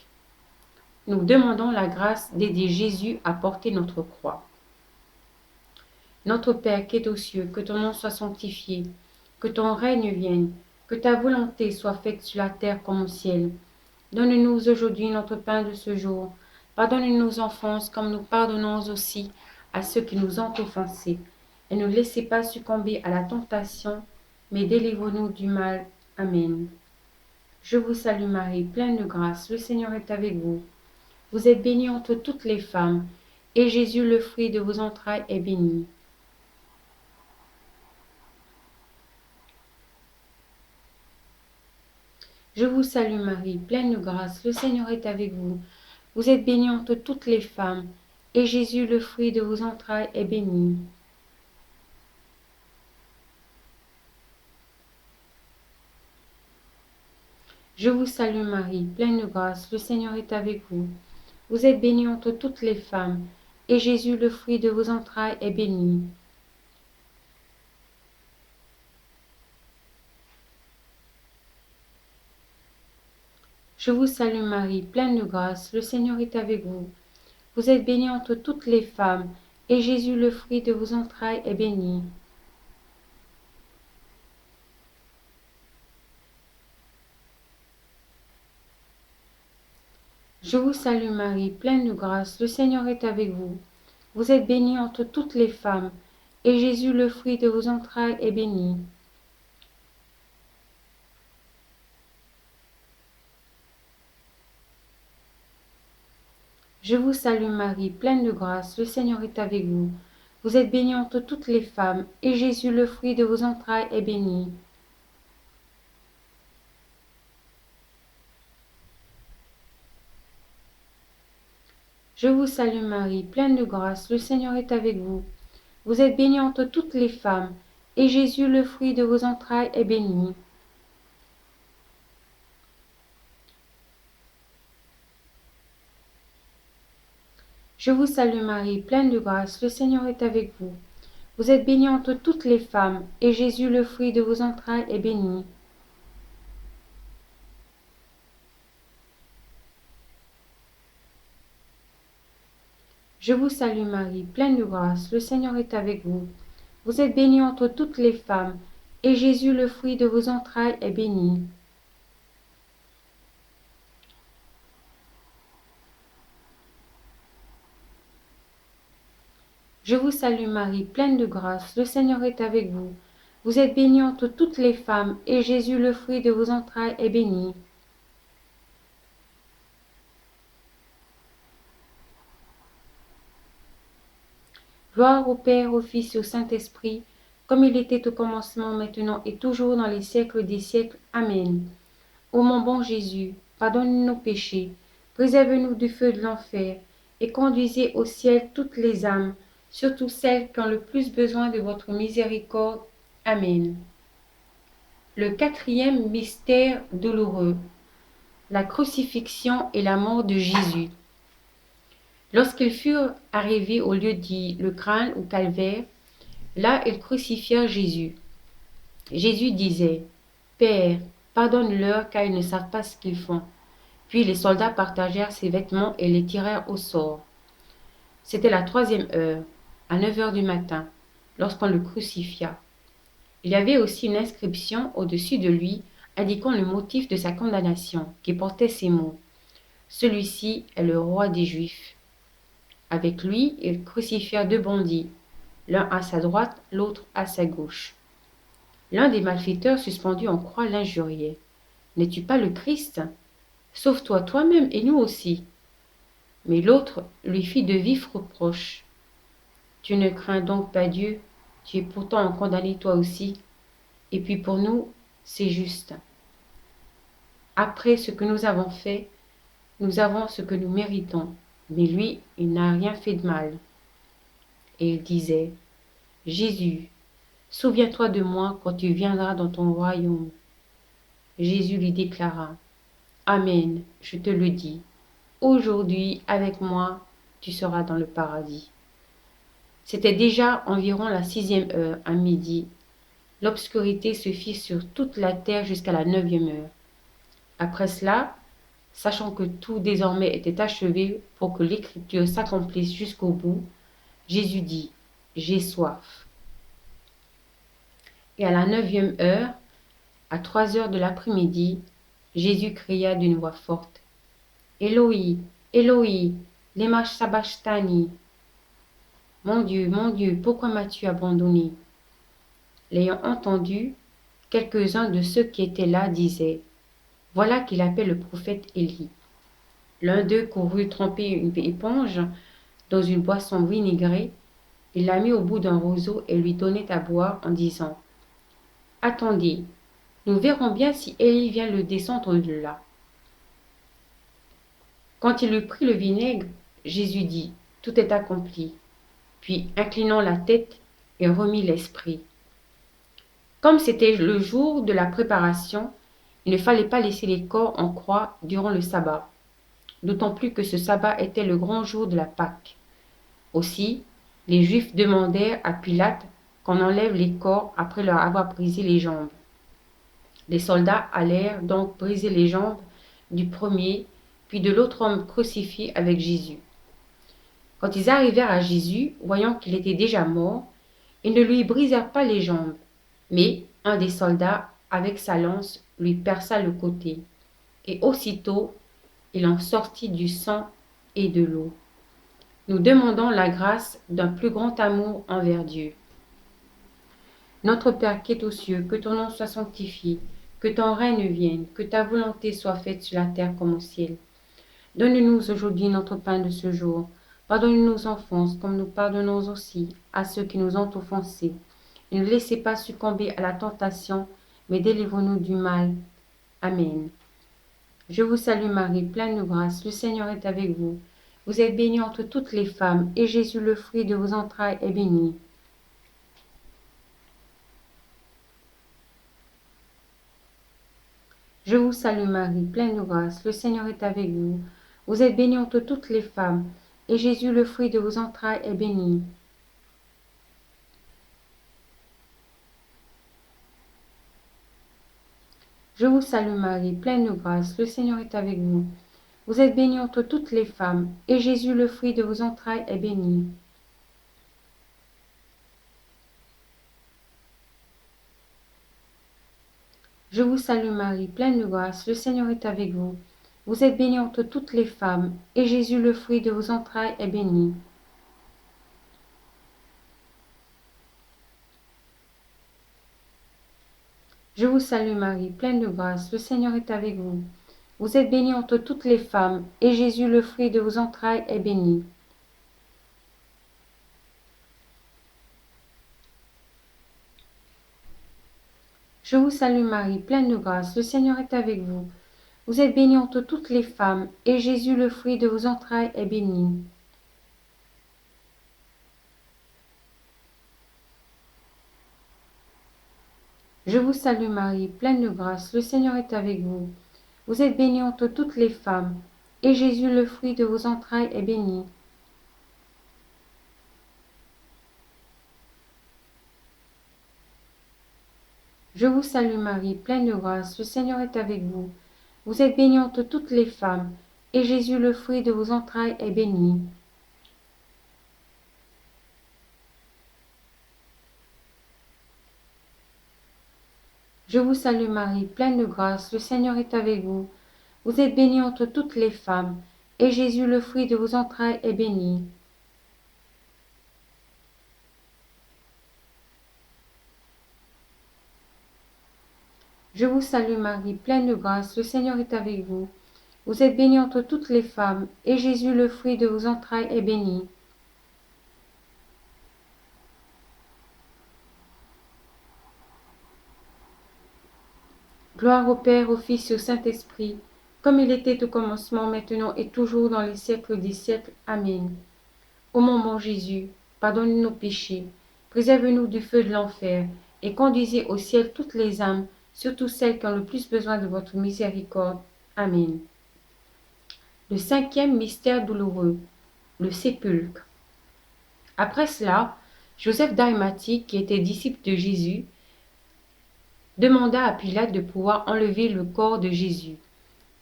Speaker 1: Nous demandons la grâce d'aider Jésus à porter notre croix. Notre Père qui es aux cieux, que ton nom soit sanctifié, que ton règne vienne, que ta volonté soit faite sur la terre comme au ciel. Donne-nous aujourd'hui notre pain de ce jour. Pardonne-nous nos offenses comme nous pardonnons aussi à ceux qui nous ont offensés. Et ne laissez pas succomber à la tentation, mais délivre-nous du mal. Amen. Je vous salue Marie, pleine de grâce, le Seigneur est avec vous. Vous êtes bénie entre toutes les femmes, et Jésus, le fruit de vos entrailles, est béni. Je vous salue Marie, pleine de grâce, le Seigneur est avec vous. Vous êtes bénie entre toutes les femmes, et Jésus, le fruit de vos entrailles, est béni. Je vous salue Marie, pleine de grâce, le Seigneur est avec vous. Vous êtes bénie entre toutes les femmes, et Jésus, le fruit de vos entrailles, est béni. Je vous salue Marie, pleine de grâce, le Seigneur est avec vous. Vous êtes bénie entre toutes les femmes, et Jésus, le fruit de vos entrailles, est béni. Je vous salue Marie, pleine de grâce, le Seigneur est avec vous. Vous êtes bénie entre toutes les femmes, et Jésus, le fruit de vos entrailles, est béni. Je vous salue Marie, pleine de grâce, le Seigneur est avec vous. Vous êtes bénie entre toutes les femmes, et Jésus, le fruit de vos entrailles, est béni. Je vous salue Marie, pleine de grâce, le Seigneur est avec vous. Vous êtes bénie entre toutes les femmes, et Jésus, le fruit de vos entrailles, est béni. Je vous salue Marie, pleine de grâce, le Seigneur est avec vous. Vous êtes bénie entre toutes les femmes, et Jésus, le fruit de vos entrailles, est béni. Je vous salue Marie, pleine de grâce, le Seigneur est avec vous. Vous êtes bénie entre toutes les femmes, et Jésus, le fruit de vos entrailles, est béni. Je vous salue Marie, pleine de grâce, le Seigneur est avec vous. Vous êtes bénie entre toutes les femmes, et Jésus, le fruit de vos entrailles, est béni. Gloire au Père, au Fils et au Saint-Esprit, comme il était au commencement, maintenant et toujours dans les siècles des siècles. Amen. Ô mon bon Jésus, pardonne nos péchés, préserve-nous du feu de l'enfer, et conduisez au ciel toutes les âmes, surtout celles qui ont le plus besoin de votre miséricorde. Amen. Le quatrième mystère douloureux, la crucifixion et la mort de Jésus. Lorsqu'ils furent arrivés au lieu dit le crâne ou calvaire, là ils crucifièrent Jésus. Jésus disait, Père, pardonne-leur car ils ne savent pas ce qu'ils font. Puis les soldats partagèrent ses vêtements et les tirèrent au sort. C'était la 3e heure, à 9 heures du matin, lorsqu'on le crucifia. Il y avait aussi une inscription au-dessus de lui indiquant le motif de sa condamnation, qui portait ces mots. Celui-ci est le roi des Juifs. Avec lui, ils crucifièrent 2 bandits, l'un à sa droite, l'autre à sa gauche. L'un des malfaiteurs suspendus en croix l'injuriait. N'es-tu pas le Christ? Sauve-toi toi-même et nous aussi. Mais l'autre lui fit de vifs reproches. Tu ne crains donc pas Dieu, tu es pourtant condamné toi aussi. Et puis pour nous, c'est juste. Après ce que nous avons fait, nous avons ce que nous méritons. Mais lui, il n'a rien fait de mal. Et il disait, Jésus, souviens-toi de moi quand tu viendras dans ton royaume. Jésus lui déclara, Amen, je te le dis, aujourd'hui avec moi tu seras dans le paradis. C'était déjà environ la 6e heure, à midi. L'obscurité se fit sur toute la terre jusqu'à la 9e heure. Après cela, sachant que tout désormais était achevé pour que l'écriture s'accomplisse jusqu'au bout, Jésus dit, J'ai soif. Et à la 9e heure, à 3 heures de l'après-midi, Jésus cria d'une voix forte, Éloi, Éloi, lema sabachthani. Mon Dieu, pourquoi m'as-tu abandonné? L'ayant entendu, quelques-uns de ceux qui étaient là disaient, Voilà qu'il appelle le prophète Élie. L'un d'eux courut tremper une éponge dans une boisson vinaigrée, il la mit au bout d'un roseau et lui donnait à boire en disant, Attendez, nous verrons bien si Élie vient le descendre de là. Quand il eut pris le vinaigre, Jésus dit, Tout est accompli. Puis, inclinant la tête, il remit l'esprit. Comme c'était le jour de la préparation, il ne fallait pas laisser les corps en croix durant le sabbat, d'autant plus que ce sabbat était le grand jour de la Pâque. Aussi, les Juifs demandèrent à Pilate qu'on enlève les corps après leur avoir brisé les jambes. Les soldats allèrent donc briser les jambes du premier, puis de l'autre homme crucifié avec Jésus. Quand ils arrivèrent à Jésus, voyant qu'il était déjà mort, ils ne lui brisèrent pas les jambes, mais un des soldats, avec sa lance, lui perça le côté, et aussitôt il en sortit du sang et de l'eau. Nous demandons la grâce d'un plus grand amour envers Dieu. Notre Père qui es aux cieux, que ton nom soit sanctifié, que ton règne vienne, que ta volonté soit faite sur la terre comme au ciel. Donne-nous aujourd'hui notre pain de ce jour. Pardonne nos offenses, comme nous pardonnons aussi à ceux qui nous ont offensés. Et ne laissez pas succomber à la tentation, mais délivre-nous du mal. Amen. Je vous salue Marie, pleine de grâce, le Seigneur est avec vous. Vous êtes bénie entre toutes les femmes, et Jésus, le fruit de vos entrailles, est béni. Je vous salue Marie, pleine de grâce, le Seigneur est avec vous. Vous êtes bénie entre toutes les femmes, et Jésus, le fruit de vos entrailles, est béni. Je vous salue Marie, pleine de grâce, le Seigneur est avec vous. Vous êtes bénie entre toutes les femmes, et Jésus, le fruit de vos entrailles, est béni. Je vous salue Marie, pleine de grâce, le Seigneur est avec vous. Vous êtes bénie entre toutes les femmes, et Jésus, le fruit de vos entrailles, est béni. Je vous salue Marie, pleine de grâce, le Seigneur est avec vous. Vous êtes bénie entre toutes les femmes, et Jésus, le fruit de vos entrailles, est béni. Je vous salue Marie, pleine de grâce, le Seigneur est avec vous. Vous êtes bénie entre toutes les femmes, et Jésus, le fruit de vos entrailles, est béni. Je vous salue Marie, pleine de grâce, le Seigneur est avec vous. Vous êtes bénie entre toutes les femmes, et Jésus, le fruit de vos entrailles, est béni. Je vous salue Marie, pleine de grâce, le Seigneur est avec vous. Vous êtes bénie entre toutes les femmes, et Jésus, le fruit de vos entrailles, est béni. Je vous salue Marie, pleine de grâce, le Seigneur est avec vous. Vous êtes bénie entre toutes les femmes, et Jésus, le fruit de vos entrailles, est béni. Je vous salue Marie, pleine de grâce, le Seigneur est avec vous. Vous êtes bénie entre toutes les femmes, et Jésus, le fruit de vos entrailles, est béni. Gloire au Père, au Fils et au Saint-Esprit, comme il était au commencement, maintenant et toujours dans les siècles des siècles. Amen. Ô mon bon Jésus, pardonnez nos péchés, préservez-nous du feu de l'enfer, et conduisez au ciel toutes les âmes, surtout celles qui ont le plus besoin de votre miséricorde. Amen. Le cinquième mystère douloureux, le sépulcre. Après cela, Joseph d'Arimathie, qui était disciple de Jésus, demanda à Pilate de pouvoir enlever le corps de Jésus,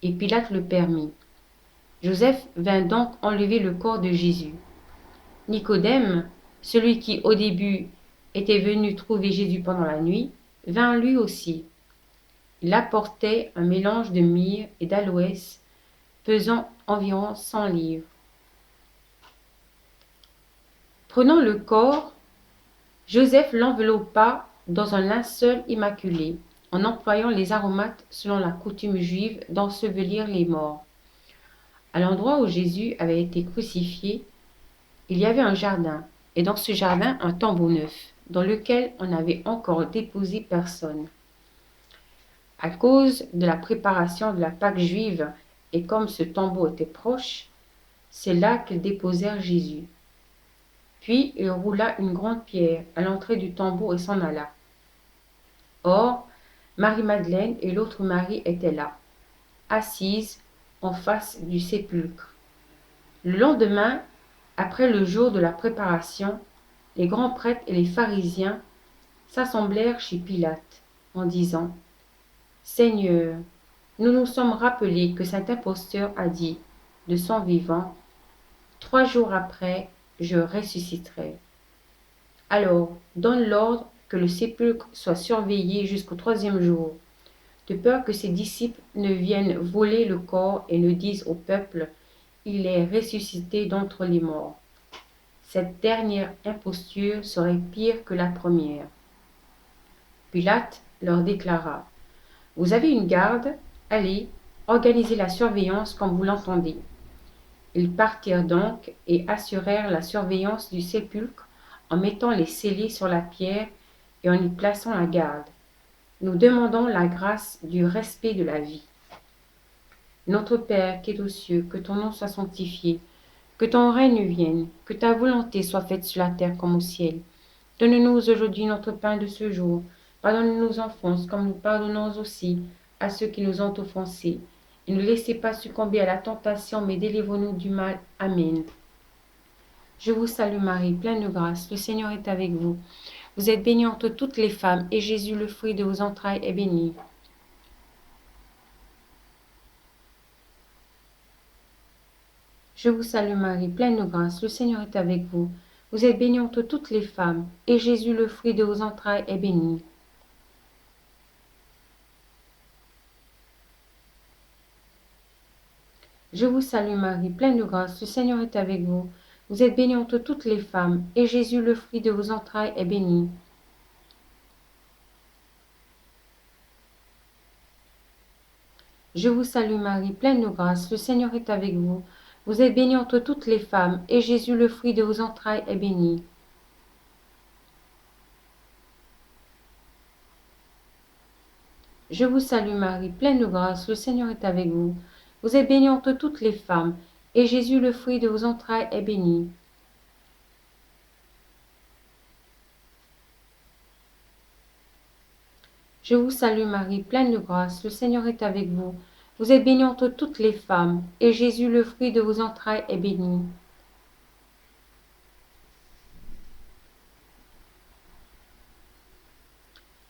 Speaker 1: et Pilate le permit. Joseph vint donc enlever le corps de Jésus. Nicodème, celui qui au début était venu trouver Jésus pendant la nuit, vint lui aussi. Il apportait un mélange de myrrhe et d'aloès, pesant environ 100 livres. Prenant le corps, Joseph l'enveloppa dans un linceul immaculé, en employant les aromates selon la coutume juive d'ensevelir les morts. À l'endroit où Jésus avait été crucifié, il y avait un jardin, et dans ce jardin un tombeau neuf, dans lequel on n'avait encore déposé personne. À cause de la préparation de la Pâque juive, et comme ce tombeau était proche, c'est là qu'ils déposèrent Jésus. Puis il roula une grande pierre à l'entrée du tombeau et s'en alla. Or, Marie-Madeleine et l'autre Marie étaient là, assises en face du sépulcre. Le lendemain, après le jour de la préparation, les grands prêtres et les pharisiens s'assemblèrent chez Pilate en disant : « Seigneur, nous nous sommes rappelés que cet imposteur a dit, de son vivant, 3 jours après, je ressusciterai. Alors, donne l'ordre que le sépulcre soit surveillé jusqu'au 3e jour, de peur que ses disciples ne viennent voler le corps et ne disent au peuple : il est ressuscité d'entre les morts. Cette dernière imposture serait pire que la première. » Pilate leur déclara : « Vous avez une garde, allez, organisez la surveillance comme vous l'entendez. » Ils partirent donc et assurèrent la surveillance du sépulcre en mettant les scellés sur la pierre et en y plaçant la garde. Nous demandons la grâce du respect de la vie. Notre Père qui es aux cieux, que ton nom soit sanctifié, que ton règne vienne, que ta volonté soit faite sur la terre comme au ciel. Donne-nous aujourd'hui notre pain de ce jour. Pardonne nos offenses comme nous pardonnons aussi à ceux qui nous ont offensés. Et ne laissez pas succomber à la tentation, mais délivre-nous du mal. Amen. Je vous salue Marie, pleine de grâce, le Seigneur est avec vous. Vous êtes bénie entre toutes les femmes, et Jésus, le fruit de vos entrailles, est béni. Je vous salue Marie, pleine de grâce, le Seigneur est avec vous. Vous êtes bénie entre toutes les femmes, et Jésus, le fruit de vos entrailles, est béni. Je vous salue Marie, pleine de grâce, le Seigneur est avec vous. Vous êtes bénie entre toutes les femmes, et Jésus, le fruit de vos entrailles, est béni. Je vous salue Marie, pleine de grâce, le Seigneur est avec vous. Vous êtes bénie entre toutes les femmes, et Jésus, le fruit de vos entrailles, est béni. Je vous salue Marie, pleine de grâce, le Seigneur est avec vous. Vous êtes bénie entre toutes les femmes, et Jésus, le fruit de vos entrailles, est béni. Je vous salue Marie, pleine de grâce, le Seigneur est avec vous. Vous êtes bénie entre toutes les femmes, et Jésus, le fruit de vos entrailles, est béni.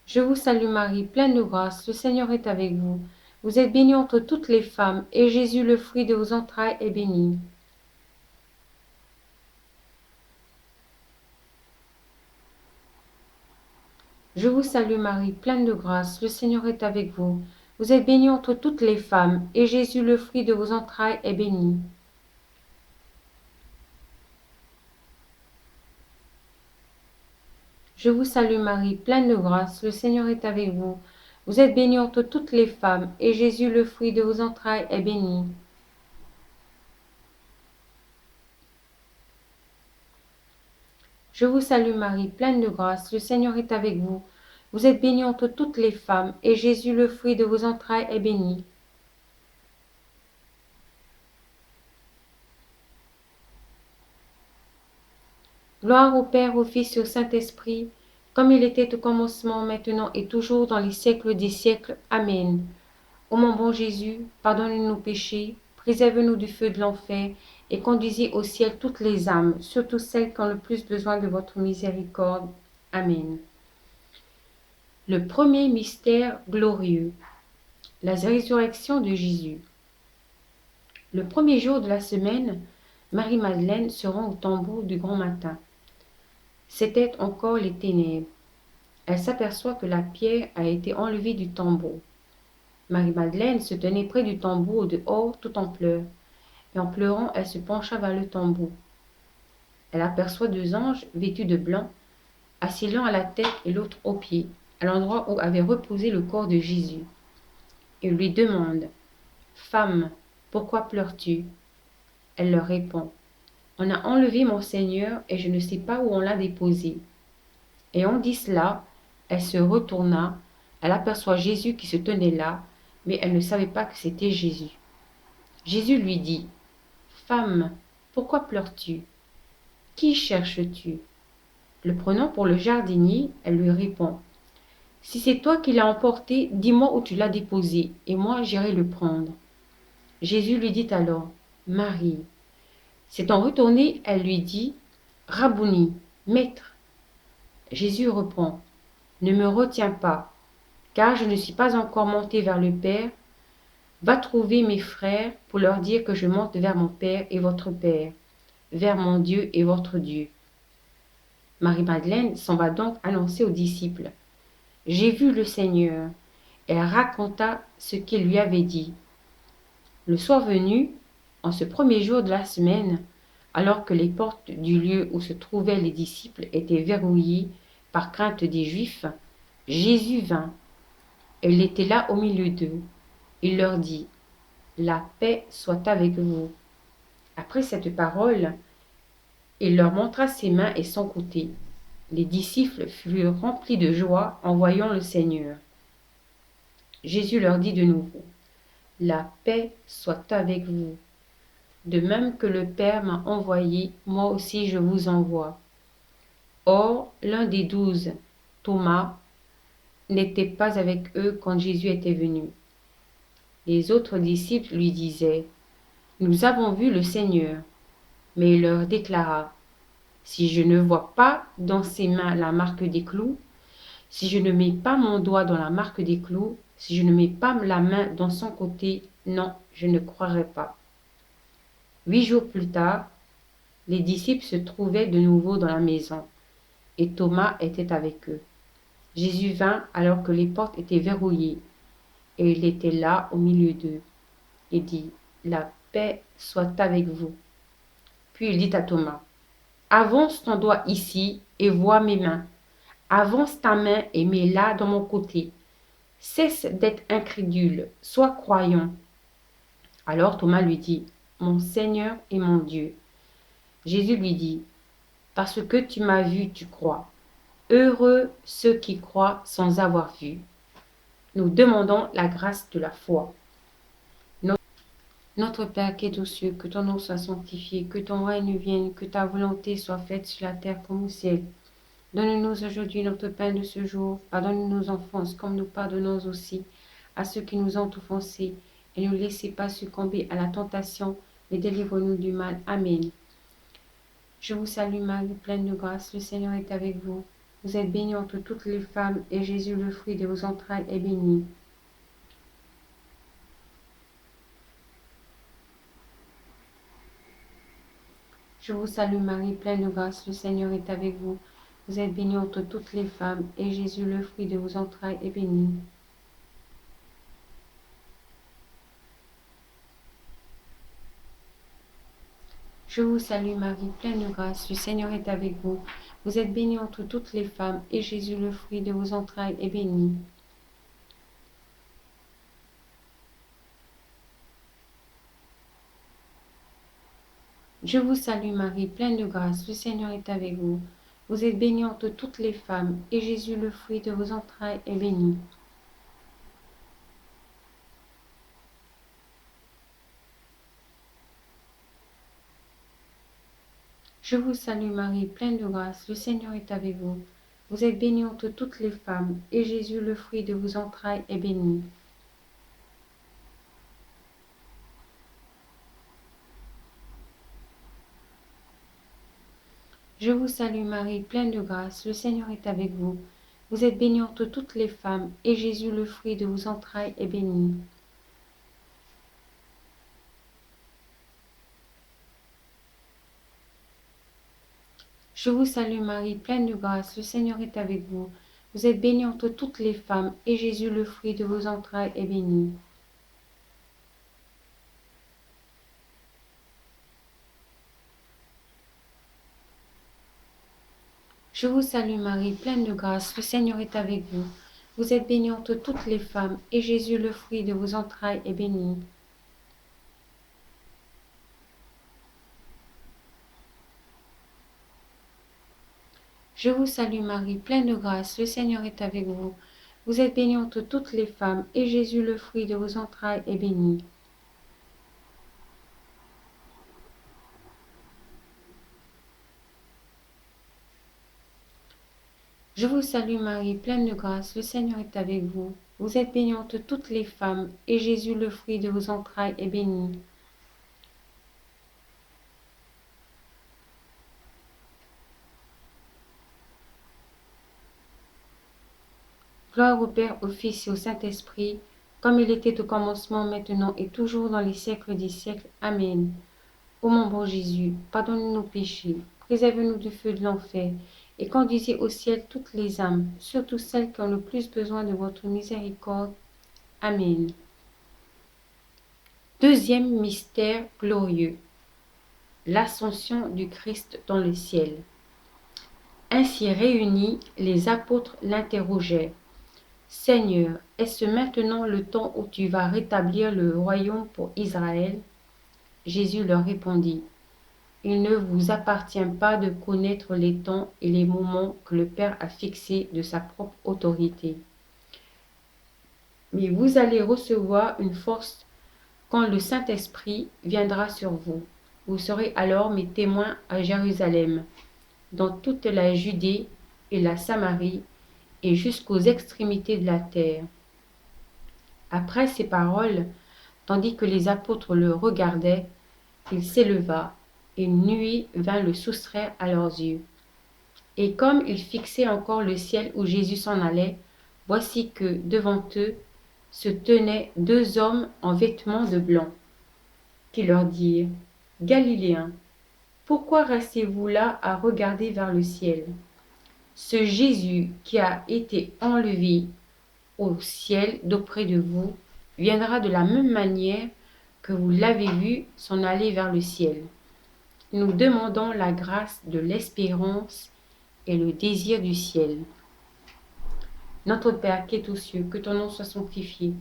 Speaker 1: Je vous salue Marie, pleine de grâce, le Seigneur est avec vous. Vous êtes bénie entre toutes les femmes, et Jésus, le fruit de vos entrailles, est béni. Je vous salue Marie, pleine de grâce, le Seigneur est avec vous. Vous êtes bénie entre toutes les femmes, et Jésus, le fruit de vos entrailles, est béni. Je vous salue Marie, pleine de grâce, le Seigneur est avec vous. Vous êtes bénie entre toutes les femmes, et Jésus, le fruit de vos entrailles, est béni. Je vous salue Marie, pleine de grâce, le Seigneur est avec vous. Vous êtes bénie entre toutes les femmes, et Jésus, le fruit de vos entrailles, est béni. Gloire au Père, au Fils et au Saint-Esprit, comme il était au commencement, maintenant et toujours, dans les siècles des siècles. Amen. Ô mon bon Jésus, pardonnez-nous nos péchés, préservez-nous du feu de l'enfer, et conduisez au ciel toutes les âmes, surtout celles qui ont le plus besoin de votre miséricorde. Amen. Le premier mystère glorieux, la résurrection de Jésus. Le premier jour de la semaine, Marie-Madeleine se rend au tombeau du grand matin. C'était encore les ténèbres. Elle s'aperçoit que la pierre a été enlevée du tombeau. Marie-Madeleine se tenait près du tombeau dehors tout en pleurs, et en pleurant, elle se pencha vers le tombeau. Elle aperçoit deux anges vêtus de blanc, assis l'un à la tête et l'autre aux pieds, à l'endroit où avait reposé le corps de Jésus. Ils lui demandent: Femme, pourquoi pleures-tu? Elle leur répond: On a enlevé mon Seigneur et je ne sais pas où on l'a déposé. Ayant dit cela, elle se retourna, elle aperçoit Jésus qui se tenait là, mais elle ne savait pas que c'était Jésus. Jésus lui dit: Femme, pourquoi pleures-tu? Qui cherches-tu? Le prenant pour le jardinier, elle lui répond: Si c'est toi qui l'as emporté, dis-moi où tu l'as déposé, et moi j'irai le prendre. Jésus lui dit alors: Marie. S'étant retournée, elle lui dit: Rabouni, maître. Jésus répond: Ne me retiens pas, car je ne suis pas encore monté vers le Père. Va trouver mes frères pour leur dire que je monte vers mon Père et votre Père, vers mon Dieu et votre Dieu. Marie-Madeleine s'en va donc annoncer aux disciples: J'ai vu le Seigneur. Elle raconta ce qu'il lui avait dit. Le soir venu, en ce premier jour de la semaine, alors que les portes du lieu où se trouvaient les disciples étaient verrouillées par crainte des Juifs, Jésus vint. Il était là au milieu d'eux. Il leur dit: La paix soit avec vous. Après cette parole, il leur montra ses mains et son côté. Les disciples furent remplis de joie en voyant le Seigneur. Jésus leur dit de nouveau: La paix soit avec vous. De même que le Père m'a envoyé, moi aussi je vous envoie. Or, l'un des 12, Thomas, n'était pas avec eux quand Jésus était venu. Les autres disciples lui disaient: Nous avons vu le Seigneur. Mais il leur déclara: si je ne vois pas dans ses mains la marque des clous, si je ne mets pas mon doigt dans la marque des clous, si je ne mets pas la main dans son côté, non, je ne croirai pas. 8 jours plus tard, les disciples se trouvaient de nouveau dans la maison, et Thomas était avec eux. Jésus vint alors que les portes étaient verrouillées, et il était là au milieu d'eux, et dit, la paix soit avec vous. Puis il dit à Thomas, avance ton doigt ici et vois mes mains. Avance ta main et mets-la dans mon côté. Cesse d'être incrédule, sois croyant. Alors Thomas lui dit, mon Seigneur et mon Dieu. Jésus lui dit, parce que tu m'as vu, tu crois. Heureux ceux qui croient sans avoir vu. Nous demandons la grâce de la foi. Notre Père qui es aux cieux, que ton nom soit sanctifié, que ton règne vienne, que ta volonté soit faite sur la terre comme au ciel. Donne-nous aujourd'hui notre pain de ce jour. Pardonne-nous nos offenses comme nous pardonnons aussi à ceux qui nous ont offensés. Et ne nous laissez pas succomber à la tentation, mais délivre-nous du mal. Amen. Je vous salue Marie, pleine de grâce, le Seigneur est avec vous. Vous êtes bénie entre toutes les femmes, et Jésus, le fruit de vos entrailles, est béni. Je vous salue Marie, pleine de grâce, le Seigneur est avec vous. Vous êtes bénie entre toutes les femmes, et Jésus, le fruit de vos entrailles, est béni. Je vous salue Marie, pleine de grâce, le Seigneur est avec vous. Vous êtes bénie entre toutes les femmes, et Jésus, le fruit de vos entrailles, est béni. Je vous salue Marie, pleine de grâce, le Seigneur est avec vous. Vous êtes bénie entre toutes les femmes, et Jésus, le fruit de vos entrailles, est béni. Je vous salue Marie, pleine de grâce, le Seigneur est avec vous. Vous êtes bénie entre toutes les femmes, et Jésus, le fruit de vos entrailles, est béni. Je vous salue Marie, pleine de grâce, le Seigneur est avec vous. Vous êtes bénie entre toutes les femmes, et Jésus, le fruit de vos entrailles, est béni. Je vous salue Marie, pleine de grâce, le Seigneur est avec vous. Vous êtes bénie entre toutes les femmes, et Jésus, le fruit de vos entrailles, est béni. Je vous salue Marie, pleine de grâce, le Seigneur est avec vous. Vous êtes bénie entre toutes les femmes, et Jésus, le fruit de vos entrailles, est béni. Je vous salue Marie, pleine de grâce, le Seigneur est avec vous. Vous êtes bénie entre toutes les femmes, et Jésus, le fruit de vos entrailles, est béni. Je vous salue Marie, pleine de grâce, le Seigneur est avec vous. Vous êtes bénie entre toutes les femmes, et Jésus, le fruit de vos entrailles, est béni. Gloire au Père, au Fils et au Saint-Esprit, comme il était au commencement, maintenant et toujours dans les siècles des siècles. Amen. Ô mon bon Jésus, pardonne-nous nos péchés, préserve-nous du feu de l'enfer, et conduisez au ciel toutes les âmes, surtout celles qui ont le plus besoin de votre miséricorde. Amen. Deuxième mystère glorieux, l'ascension du Christ dans le ciel. Ainsi réunis, les apôtres l'interrogèrent. Seigneur, est-ce maintenant le temps où tu vas rétablir le royaume pour Israël? Jésus leur répondit, il ne vous appartient pas de connaître les temps et les moments que le Père a fixés de sa propre autorité. Mais vous allez recevoir une force quand le Saint-Esprit viendra sur vous. Vous serez alors mes témoins à Jérusalem, dans toute la Judée et la Samarie, et jusqu'aux extrémités de la terre. Après ces paroles, tandis que les apôtres le regardaient, il s'éleva et une nuée vint le soustraire à leurs yeux. Et comme ils fixaient encore le ciel où Jésus s'en allait, voici que, devant eux, se tenaient deux hommes en vêtements de blanc, qui leur dirent: Galiléens, pourquoi restez-vous là à regarder vers le ciel? Ce Jésus qui a été enlevé au ciel d'auprès de vous viendra de la même manière que vous l'avez vu s'en aller vers le ciel. Nous demandons la grâce de l'espérance et le désir du ciel. Notre Père qui es aux cieux, que ton nom soit sanctifié,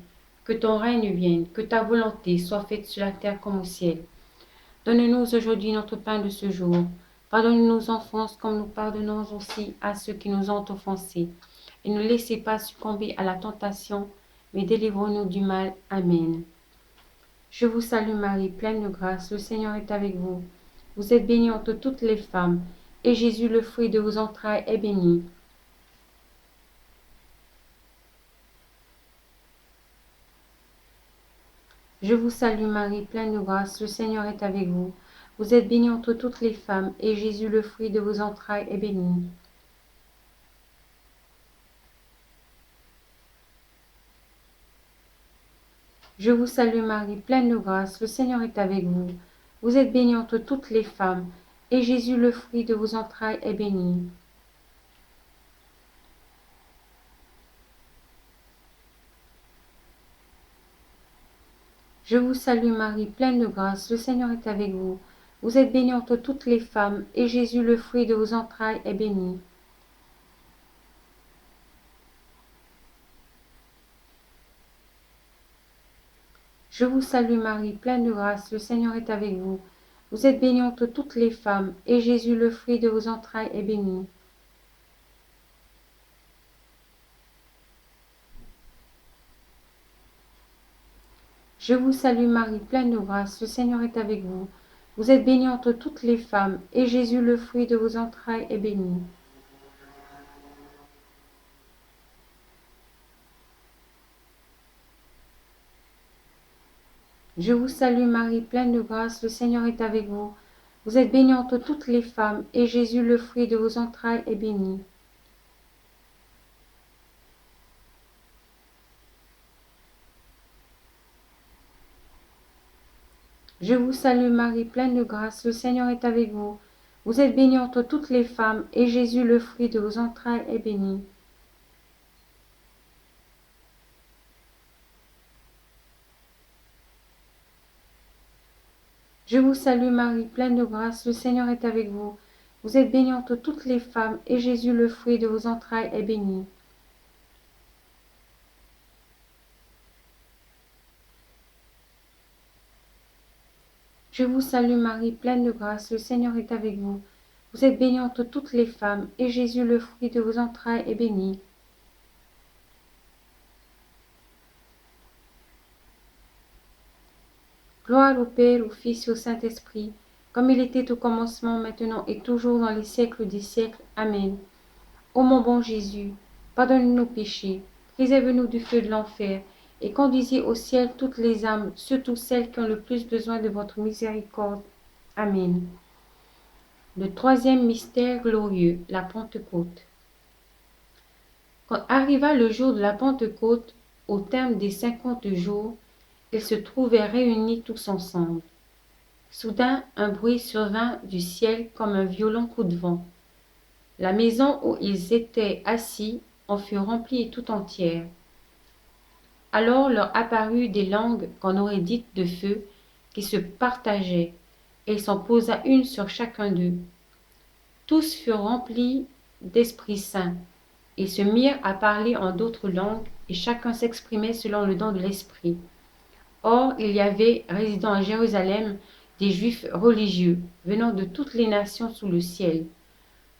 Speaker 1: que ton règne vienne, que ta volonté soit faite sur la terre comme au ciel. Donne-nous aujourd'hui notre pain de ce jour. Pardonne nos offenses comme nous pardonnons aussi à ceux qui nous ont offensés. Et ne laissez pas succomber à la tentation, mais délivre-nous du mal. Amen. Je vous salue Marie, pleine de grâce, le Seigneur est avec vous. Vous êtes bénie entre toutes les femmes, et Jésus, le fruit de vos entrailles, est béni. Je vous salue Marie, pleine de grâce, le Seigneur est avec vous. Vous êtes bénie entre toutes les femmes, et Jésus, le fruit de vos entrailles, est béni. Je vous salue Marie, pleine de grâce, le Seigneur est avec vous. Vous êtes bénie entre toutes les femmes, et Jésus, le fruit de vos entrailles, est béni. Je vous salue Marie, pleine de grâce, le Seigneur est avec vous. Vous êtes bénie entre toutes les femmes, et Jésus, le fruit de vos entrailles, est béni. Je vous salue Marie, pleine de grâce, le Seigneur est avec vous. Vous êtes bénie entre toutes les femmes, et Jésus, le fruit de vos entrailles, est béni. Je vous salue Marie, pleine de grâce, le Seigneur est avec vous. Vous êtes bénie entre toutes les femmes, et Jésus, le fruit de vos entrailles, est béni. Je vous salue Marie, pleine de grâce, le Seigneur est avec vous. Vous êtes bénie entre toutes les femmes, et Jésus, le fruit de vos entrailles, est béni. Je vous salue Marie, pleine de grâce, le Seigneur est avec vous. Vous êtes bénie entre toutes les femmes, et Jésus, le fruit de vos entrailles, est béni. Je vous salue Marie, pleine de grâce, le Seigneur est avec vous. Vous êtes bénie entre toutes les femmes, et Jésus, le fruit de vos entrailles, est béni. Je vous salue Marie, pleine de grâce, le Seigneur est avec vous. Vous êtes bénie entre toutes les femmes, et Jésus, le fruit de vos entrailles, est béni. Gloire au Père, au Fils et au Saint-Esprit, comme il était au commencement, maintenant et toujours dans les siècles des siècles. Amen. Ô mon bon Jésus, pardonne nos péchés, préserve-nous du feu de l'enfer, et conduisez au ciel toutes les âmes, surtout celles qui ont le plus besoin de votre miséricorde. Amen. Le troisième mystère glorieux, la Pentecôte. Quand arriva le jour de la Pentecôte, au terme des 50 jours, ils se trouvaient réunis tous ensemble. Soudain, un bruit survint du ciel comme un violent coup de vent. La maison où ils étaient assis en fut remplie tout entière. Alors leur apparut des langues qu'on aurait dites de feu, qui se partageaient, et il s'en posa une sur chacun d'eux. Tous furent remplis d'Esprit Saint, et se mirent à parler en d'autres langues, et chacun s'exprimait selon le don de l'Esprit. Or, il y avait, résidant à Jérusalem, des Juifs religieux, venant de toutes les nations sous le ciel.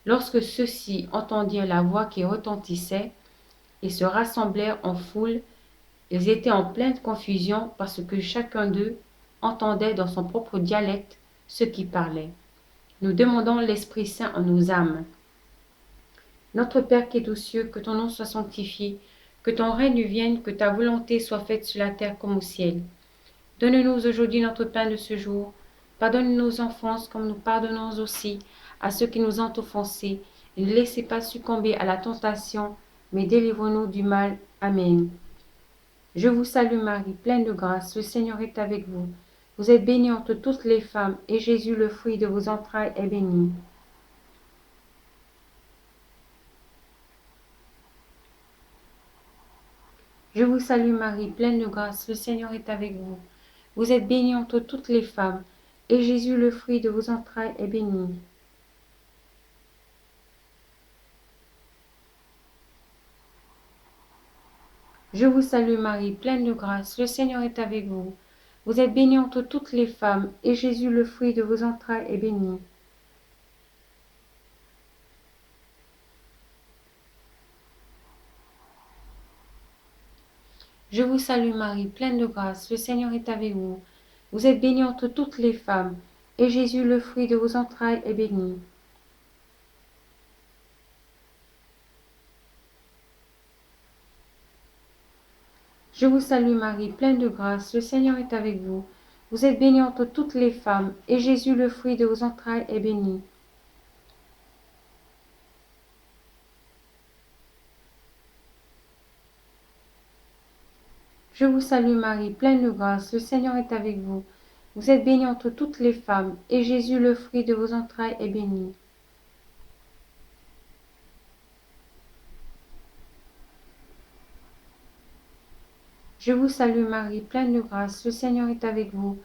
Speaker 1: Lorsque ceux-ci entendirent la voix qui retentissait, et se rassemblèrent en foule, ils étaient en pleine confusion parce que chacun d'eux entendait dans son propre dialecte ce qui parlait. Nous demandons l'Esprit Saint en nos âmes. Notre Père qui es aux cieux, que ton nom soit sanctifié, que ton règne vienne, que ta volonté soit faite sur la terre comme au ciel. Donne-nous aujourd'hui notre pain de ce jour. Pardonne nos offenses comme nous pardonnons aussi à ceux qui nous ont offensés. Et ne laissez pas succomber à la tentation, mais délivre-nous du mal. Amen. Je vous salue Marie, pleine de grâce, le Seigneur est avec vous. Vous êtes bénie entre toutes les femmes, et Jésus, le fruit de vos entrailles, est béni. Je vous salue Marie, pleine de grâce, le Seigneur est avec vous. Vous êtes bénie entre toutes les femmes, et Jésus, le fruit de vos entrailles, est béni. Je vous salue Marie, pleine de grâce, le Seigneur est avec vous. Vous êtes bénie entre toutes les femmes, et Jésus, le fruit de vos entrailles, est béni. Je vous salue Marie, pleine de grâce, le Seigneur est avec vous. Vous êtes bénie entre toutes les femmes, et Jésus, le fruit de vos entrailles, est béni. Je vous salue Marie, pleine de grâce, le Seigneur est avec vous. Vous êtes bénie entre toutes les femmes, et Jésus, le fruit de vos entrailles, est béni. Je vous salue Marie, pleine de grâce, le Seigneur est avec vous. Vous êtes bénie entre toutes les femmes, et Jésus, le fruit de vos entrailles, est béni. Je vous salue Marie, pleine de grâce, le Seigneur est avec vous.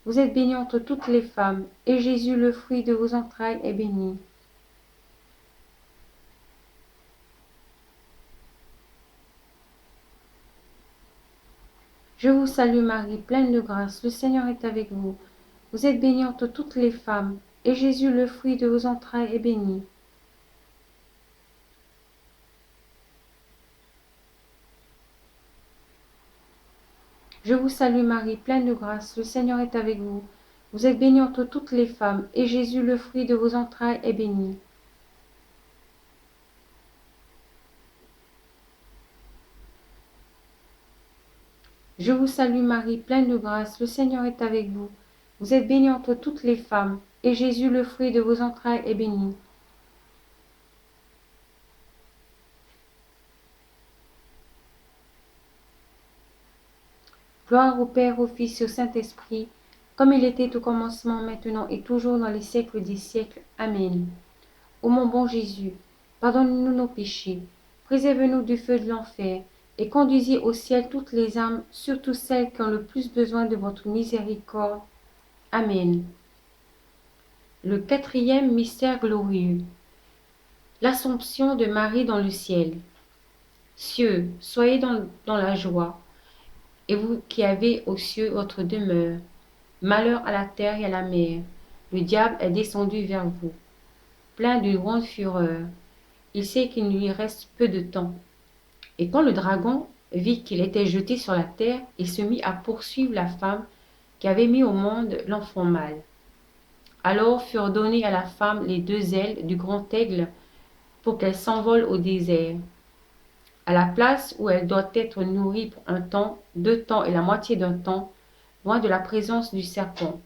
Speaker 1: Vous êtes bénie entre toutes les femmes, et Jésus, le fruit de vos entrailles, est béni. Je vous salue Marie, pleine de grâce, le Seigneur est avec vous. Vous êtes bénie entre toutes les femmes, et Jésus, le fruit de vos entrailles, est béni. Je vous salue Marie, pleine de grâce, le Seigneur est avec vous. Vous êtes bénie entre toutes les femmes, et Jésus, le fruit de vos entrailles, est béni. Je vous salue Marie, pleine de grâce, le Seigneur est avec vous. Vous êtes bénie entre toutes les femmes, et Jésus, le fruit de vos entrailles, est béni. Gloire au Père, au Fils et au Saint-Esprit, comme il était au commencement, maintenant et toujours dans les siècles des siècles. Amen. Ô mon bon Jésus, pardonne-nous nos péchés, préserve-nous du feu de l'enfer, et conduisez au ciel toutes les âmes, surtout celles qui ont le plus besoin de votre miséricorde. Amen. Le quatrième mystère glorieux, l'Assomption de Marie dans le ciel. Cieux, soyez dans la joie, et vous qui avez aux cieux votre demeure. Malheur à la terre et à la mer, le diable est descendu vers vous, plein d'une grande fureur. Il sait qu'il ne lui reste peu de temps. Et quand le dragon vit qu'il était jeté sur la terre, il se mit à poursuivre la femme qui avait mis au monde l'enfant mâle. Alors furent données à la femme les deux ailes du grand aigle pour qu'elle s'envole au désert, à la place où elle doit être nourrie pour un temps, 2 temps et la moitié d'un temps, loin de la présence du serpent.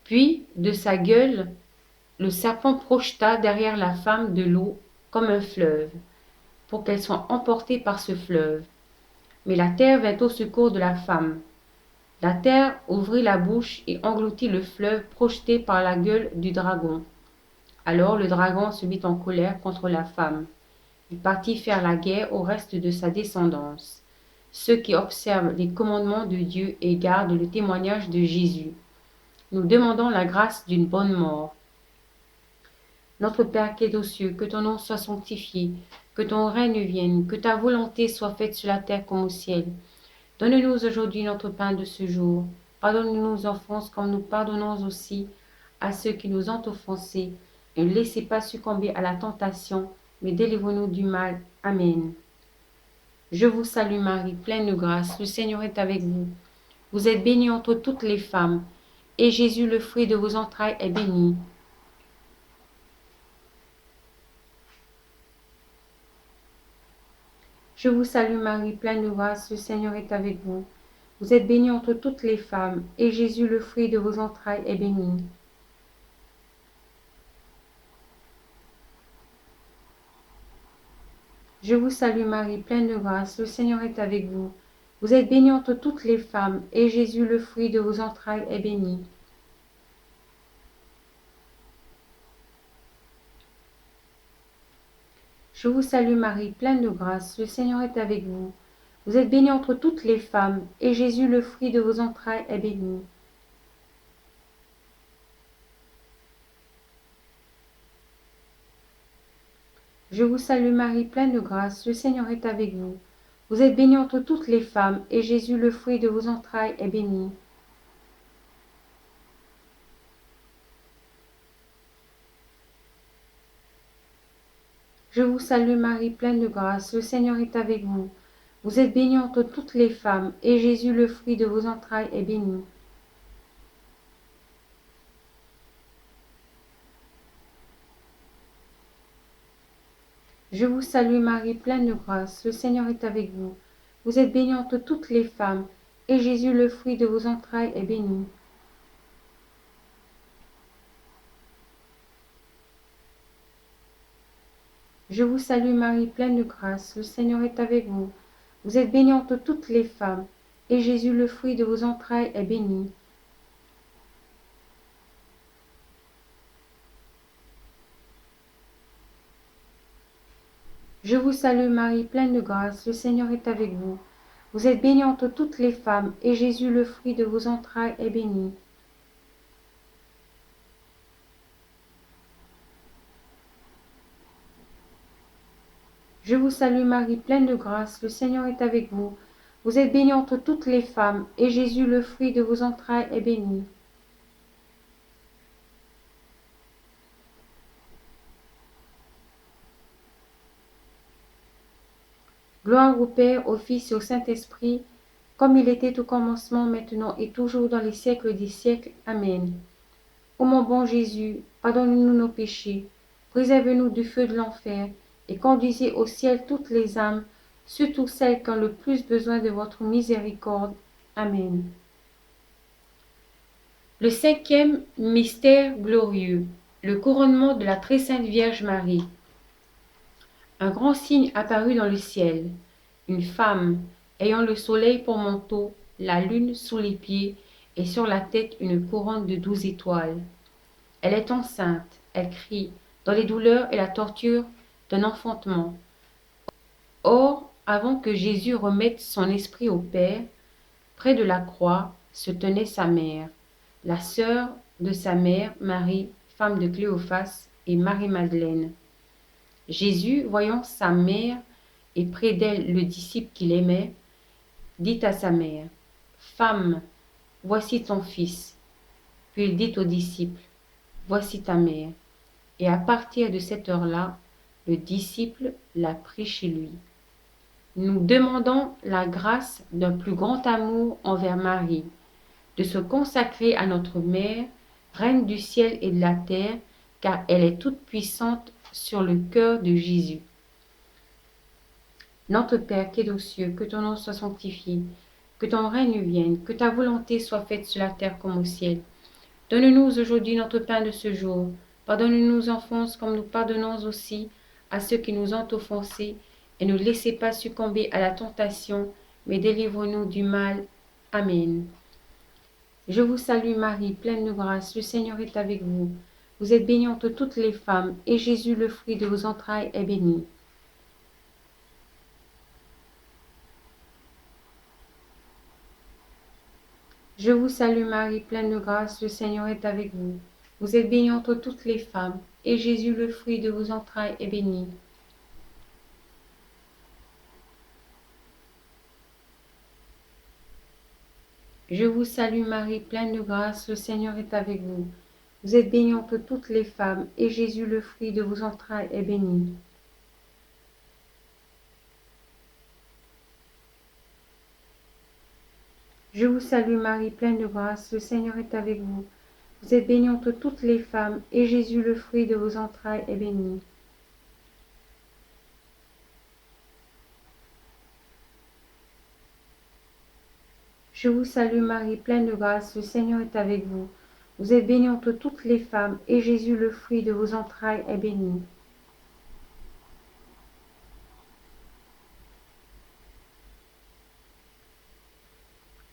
Speaker 1: Puis, de sa gueule, le serpent projeta derrière la femme de l'eau comme un fleuve, pour qu'elle soit emportée par ce fleuve. Mais la terre vint au secours de la femme. La terre ouvrit la bouche et engloutit le fleuve projeté par la gueule du dragon. Alors le dragon se mit en colère contre la femme. Il partit faire la guerre au reste de sa descendance, ceux qui observent les commandements de Dieu et gardent le témoignage de Jésus. Nous demandons la grâce d'une bonne mort. Notre Père qui es aux cieux, que ton nom soit sanctifié, que ton règne vienne, que ta volonté soit faite sur la terre comme au ciel. Donne-nous aujourd'hui notre pain de ce jour. Pardonne-nous nos offenses comme nous pardonnons aussi à ceux qui nous ont offensés. Et ne laissez pas succomber à la tentation, mais délivre-nous du mal. Amen. Je vous salue Marie, pleine de grâce, le Seigneur est avec vous. Vous êtes bénie entre toutes les femmes, et Jésus, le fruit de vos entrailles, est béni. Je vous salue Marie, pleine de grâce, le Seigneur est avec vous. Vous êtes bénie entre toutes les femmes, et Jésus, le fruit de vos entrailles, est béni. Je vous salue Marie, pleine de grâce, le Seigneur est avec vous. Vous êtes bénie entre toutes les femmes, et Jésus, le fruit de vos entrailles, est béni. Je vous salue Marie, pleine de grâce, le Seigneur est avec vous. Vous êtes bénie entre toutes les femmes, et Jésus, le fruit de vos entrailles, est béni. Je vous salue Marie, pleine de grâce, le Seigneur est avec vous. Vous êtes bénie entre toutes les femmes, et Jésus, le fruit de vos entrailles, est béni. Je vous salue Marie, pleine de grâce, le Seigneur est avec vous. Vous êtes bénie entre toutes les femmes, et Jésus, le fruit de vos entrailles, est béni. Je vous salue Marie, pleine de grâce, le Seigneur est avec vous. Vous êtes bénie entre toutes les femmes, et Jésus, le fruit de vos entrailles, est béni. Je vous salue Marie, pleine de grâce, le Seigneur est avec vous. Vous êtes bénie entre toutes les femmes, et Jésus, le fruit de vos entrailles, est béni. Je vous salue Marie, pleine de grâce, le Seigneur est avec vous. Vous êtes bénie entre toutes les femmes, et Jésus, le fruit de vos entrailles, est béni. Je vous salue Marie, pleine de grâce, le Seigneur est avec vous. Vous êtes bénie entre toutes les femmes, et Jésus, le fruit de vos entrailles, est béni. Gloire au Père, au Fils et au Saint-Esprit, comme il était au commencement, maintenant et toujours dans les siècles des siècles. Amen. Ô mon bon Jésus, pardonne-nous nos péchés, préserve-nous du feu de l'enfer, et conduisez au ciel toutes les âmes, surtout celles qui ont le plus besoin de votre miséricorde. Amen. Le cinquième mystère glorieux, le couronnement de la très sainte Vierge Marie. Un grand signe apparut dans le ciel, une femme ayant le soleil pour manteau, la lune sous les pieds, et sur la tête une couronne de 12 étoiles. Elle est enceinte, elle crie, dans les douleurs et la torture d'un enfantement. Or, avant que Jésus remette son esprit au Père, près de la croix se tenait sa mère, la sœur de sa mère, Marie, femme de Cléophas, et Marie-Madeleine. Jésus, voyant sa mère et près d'elle le disciple qu'il aimait, dit à sa mère, « Femme, voici ton fils. » Puis il dit au disciple, « Voici ta mère. » Et à partir de cette heure-là, le disciple l'a pris chez lui. Nous demandons la grâce d'un plus grand amour envers Marie, de se consacrer à notre Mère, Reine du ciel et de la terre, car elle est toute puissante sur le cœur de Jésus. Notre Père qui es aux cieux, que ton nom soit sanctifié, que ton règne vienne, que ta volonté soit faite sur la terre comme au ciel. Donne-nous aujourd'hui notre pain de ce jour. Pardonne-nous nos offenses comme nous pardonnons aussi à ceux qui nous ont offensés, et ne laissez pas succomber à la tentation, mais délivre-nous du mal. Amen. Je vous salue Marie, pleine de grâce, le Seigneur est avec vous. Vous êtes bénie entre toutes les femmes, et Jésus, le fruit de vos entrailles, est béni. Je vous salue Marie, pleine de grâce, le Seigneur est avec vous. Vous êtes bénie entre toutes les femmes, et Jésus, le fruit de vos entrailles, est béni. Je vous salue Marie, pleine de grâce, le Seigneur est avec vous. Vous êtes bénie entre toutes les femmes, et Jésus, le fruit de vos entrailles, est béni. Je vous salue Marie, pleine de grâce, le Seigneur est avec vous. Vous êtes bénie entre toutes les femmes, et Jésus, le fruit de vos entrailles, est béni. Je vous salue Marie, pleine de grâce, le Seigneur est avec vous. Vous êtes bénie entre toutes les femmes, et Jésus, le fruit de vos entrailles, est béni.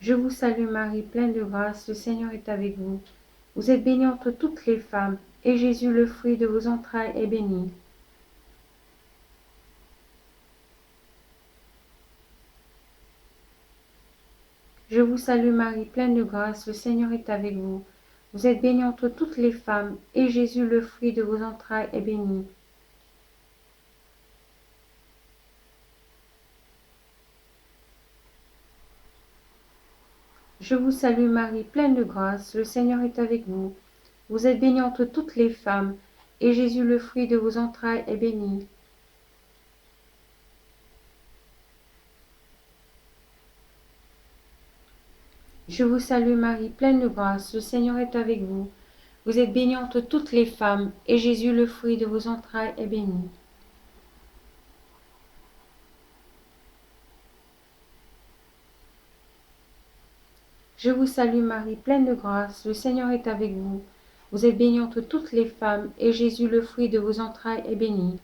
Speaker 1: Je vous salue Marie, pleine de grâce, le Seigneur est avec vous. Vous êtes bénie entre toutes les femmes, et Jésus, le fruit de vos entrailles, est béni. Je vous salue Marie, pleine de grâce, le Seigneur est avec vous. Vous êtes bénie entre toutes les femmes, et Jésus, le fruit de vos entrailles, est béni. Je vous salue Marie, pleine de grâce, le Seigneur est avec vous. Vous êtes bénie entre toutes les femmes, et Jésus, le fruit de vos entrailles, est béni. Je vous salue Marie, pleine de grâce, le Seigneur est avec vous. Vous êtes bénie entre toutes les femmes, et Jésus, le fruit de vos entrailles, est béni. Je vous salue Marie, pleine de grâce, le Seigneur est avec vous. Vous êtes bénie entre toutes les femmes, et Jésus, le fruit de vos entrailles, est béni.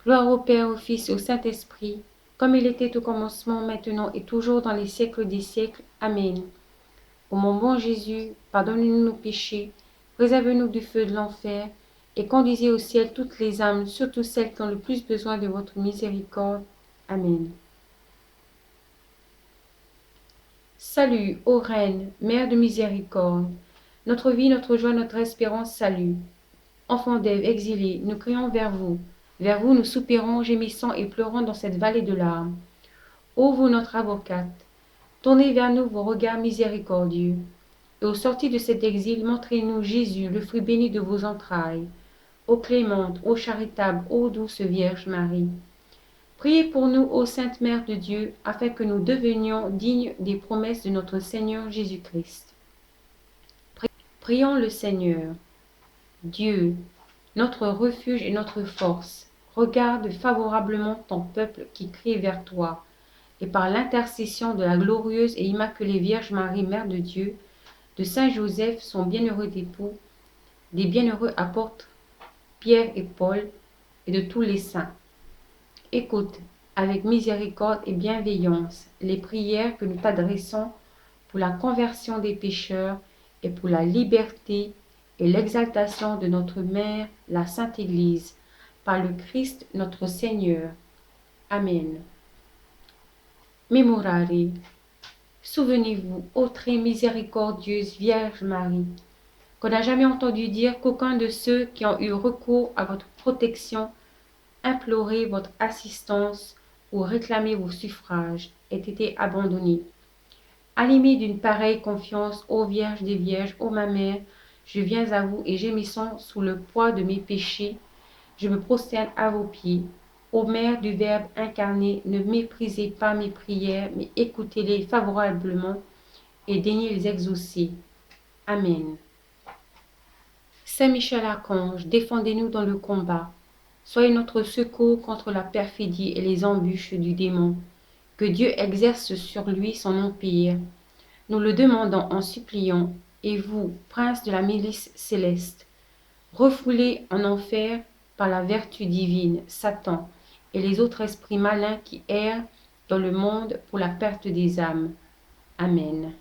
Speaker 1: Gloire au Père, au Fils et au Saint-Esprit, comme il était au commencement, maintenant et toujours dans les siècles des siècles. Amen. Ô mon bon Jésus, pardonnez-nous nos péchés, préservez-nous du feu de l'enfer, et conduisez au ciel toutes les âmes, surtout celles qui ont le plus besoin de votre miséricorde. Amen. Salut, ô Reine, Mère de miséricorde, notre vie, notre joie, notre espérance, salut. Enfants d'Ève exilés, nous crions vers vous. Vers vous, nous soupirons, gémissant et pleurons dans cette vallée de larmes. Ô vous, notre avocate, tournez vers nous vos regards miséricordieux. Et au sortir de cet exil, montrez-nous Jésus, le fruit béni de vos entrailles. Ô clémente, ô charitable, ô douce Vierge Marie. Priez pour nous, ô Sainte Mère de Dieu, afin que nous devenions dignes des promesses de notre Seigneur Jésus-Christ. Prions le Seigneur. Dieu, notre refuge et notre force, regarde favorablement ton peuple qui crie vers toi, et par l'intercession de la glorieuse et immaculée Vierge Marie, Mère de Dieu, de Saint Joseph, son bienheureux époux, des bienheureux apôtres Pierre et Paul, et de tous les saints. Écoute avec miséricorde et bienveillance les prières que nous t'adressons pour la conversion des pécheurs et pour la liberté et l'exaltation de notre Mère, la Sainte Église, par le Christ notre Seigneur. Amen. Mémorare. Souvenez-vous, ô très miséricordieuse Vierge Marie, qu'on n'a jamais entendu dire qu'aucun de ceux qui ont eu recours à votre protection, imploré votre assistance ou réclamé vos suffrages ait été abandonné. Animé d'une pareille confiance, ô Vierge des Vierges, ô ma Mère, je viens à vous et gémissant sous le poids de mes péchés, je me prosterne à vos pieds. Ô Mère du Verbe incarné, ne méprisez pas mes prières, mais écoutez-les favorablement et daignez les exaucer. Amen. Saint Michel Archange, défendez-nous dans le combat. Soyez notre secours contre la perfidie et les embûches du démon. Que Dieu exerce sur lui son empire. Nous le demandons en suppliant, et vous, prince de la milice céleste, refoulez en enfer par la vertu divine Satan et les autres esprits malins qui errent dans le monde pour la perte des âmes. Amen.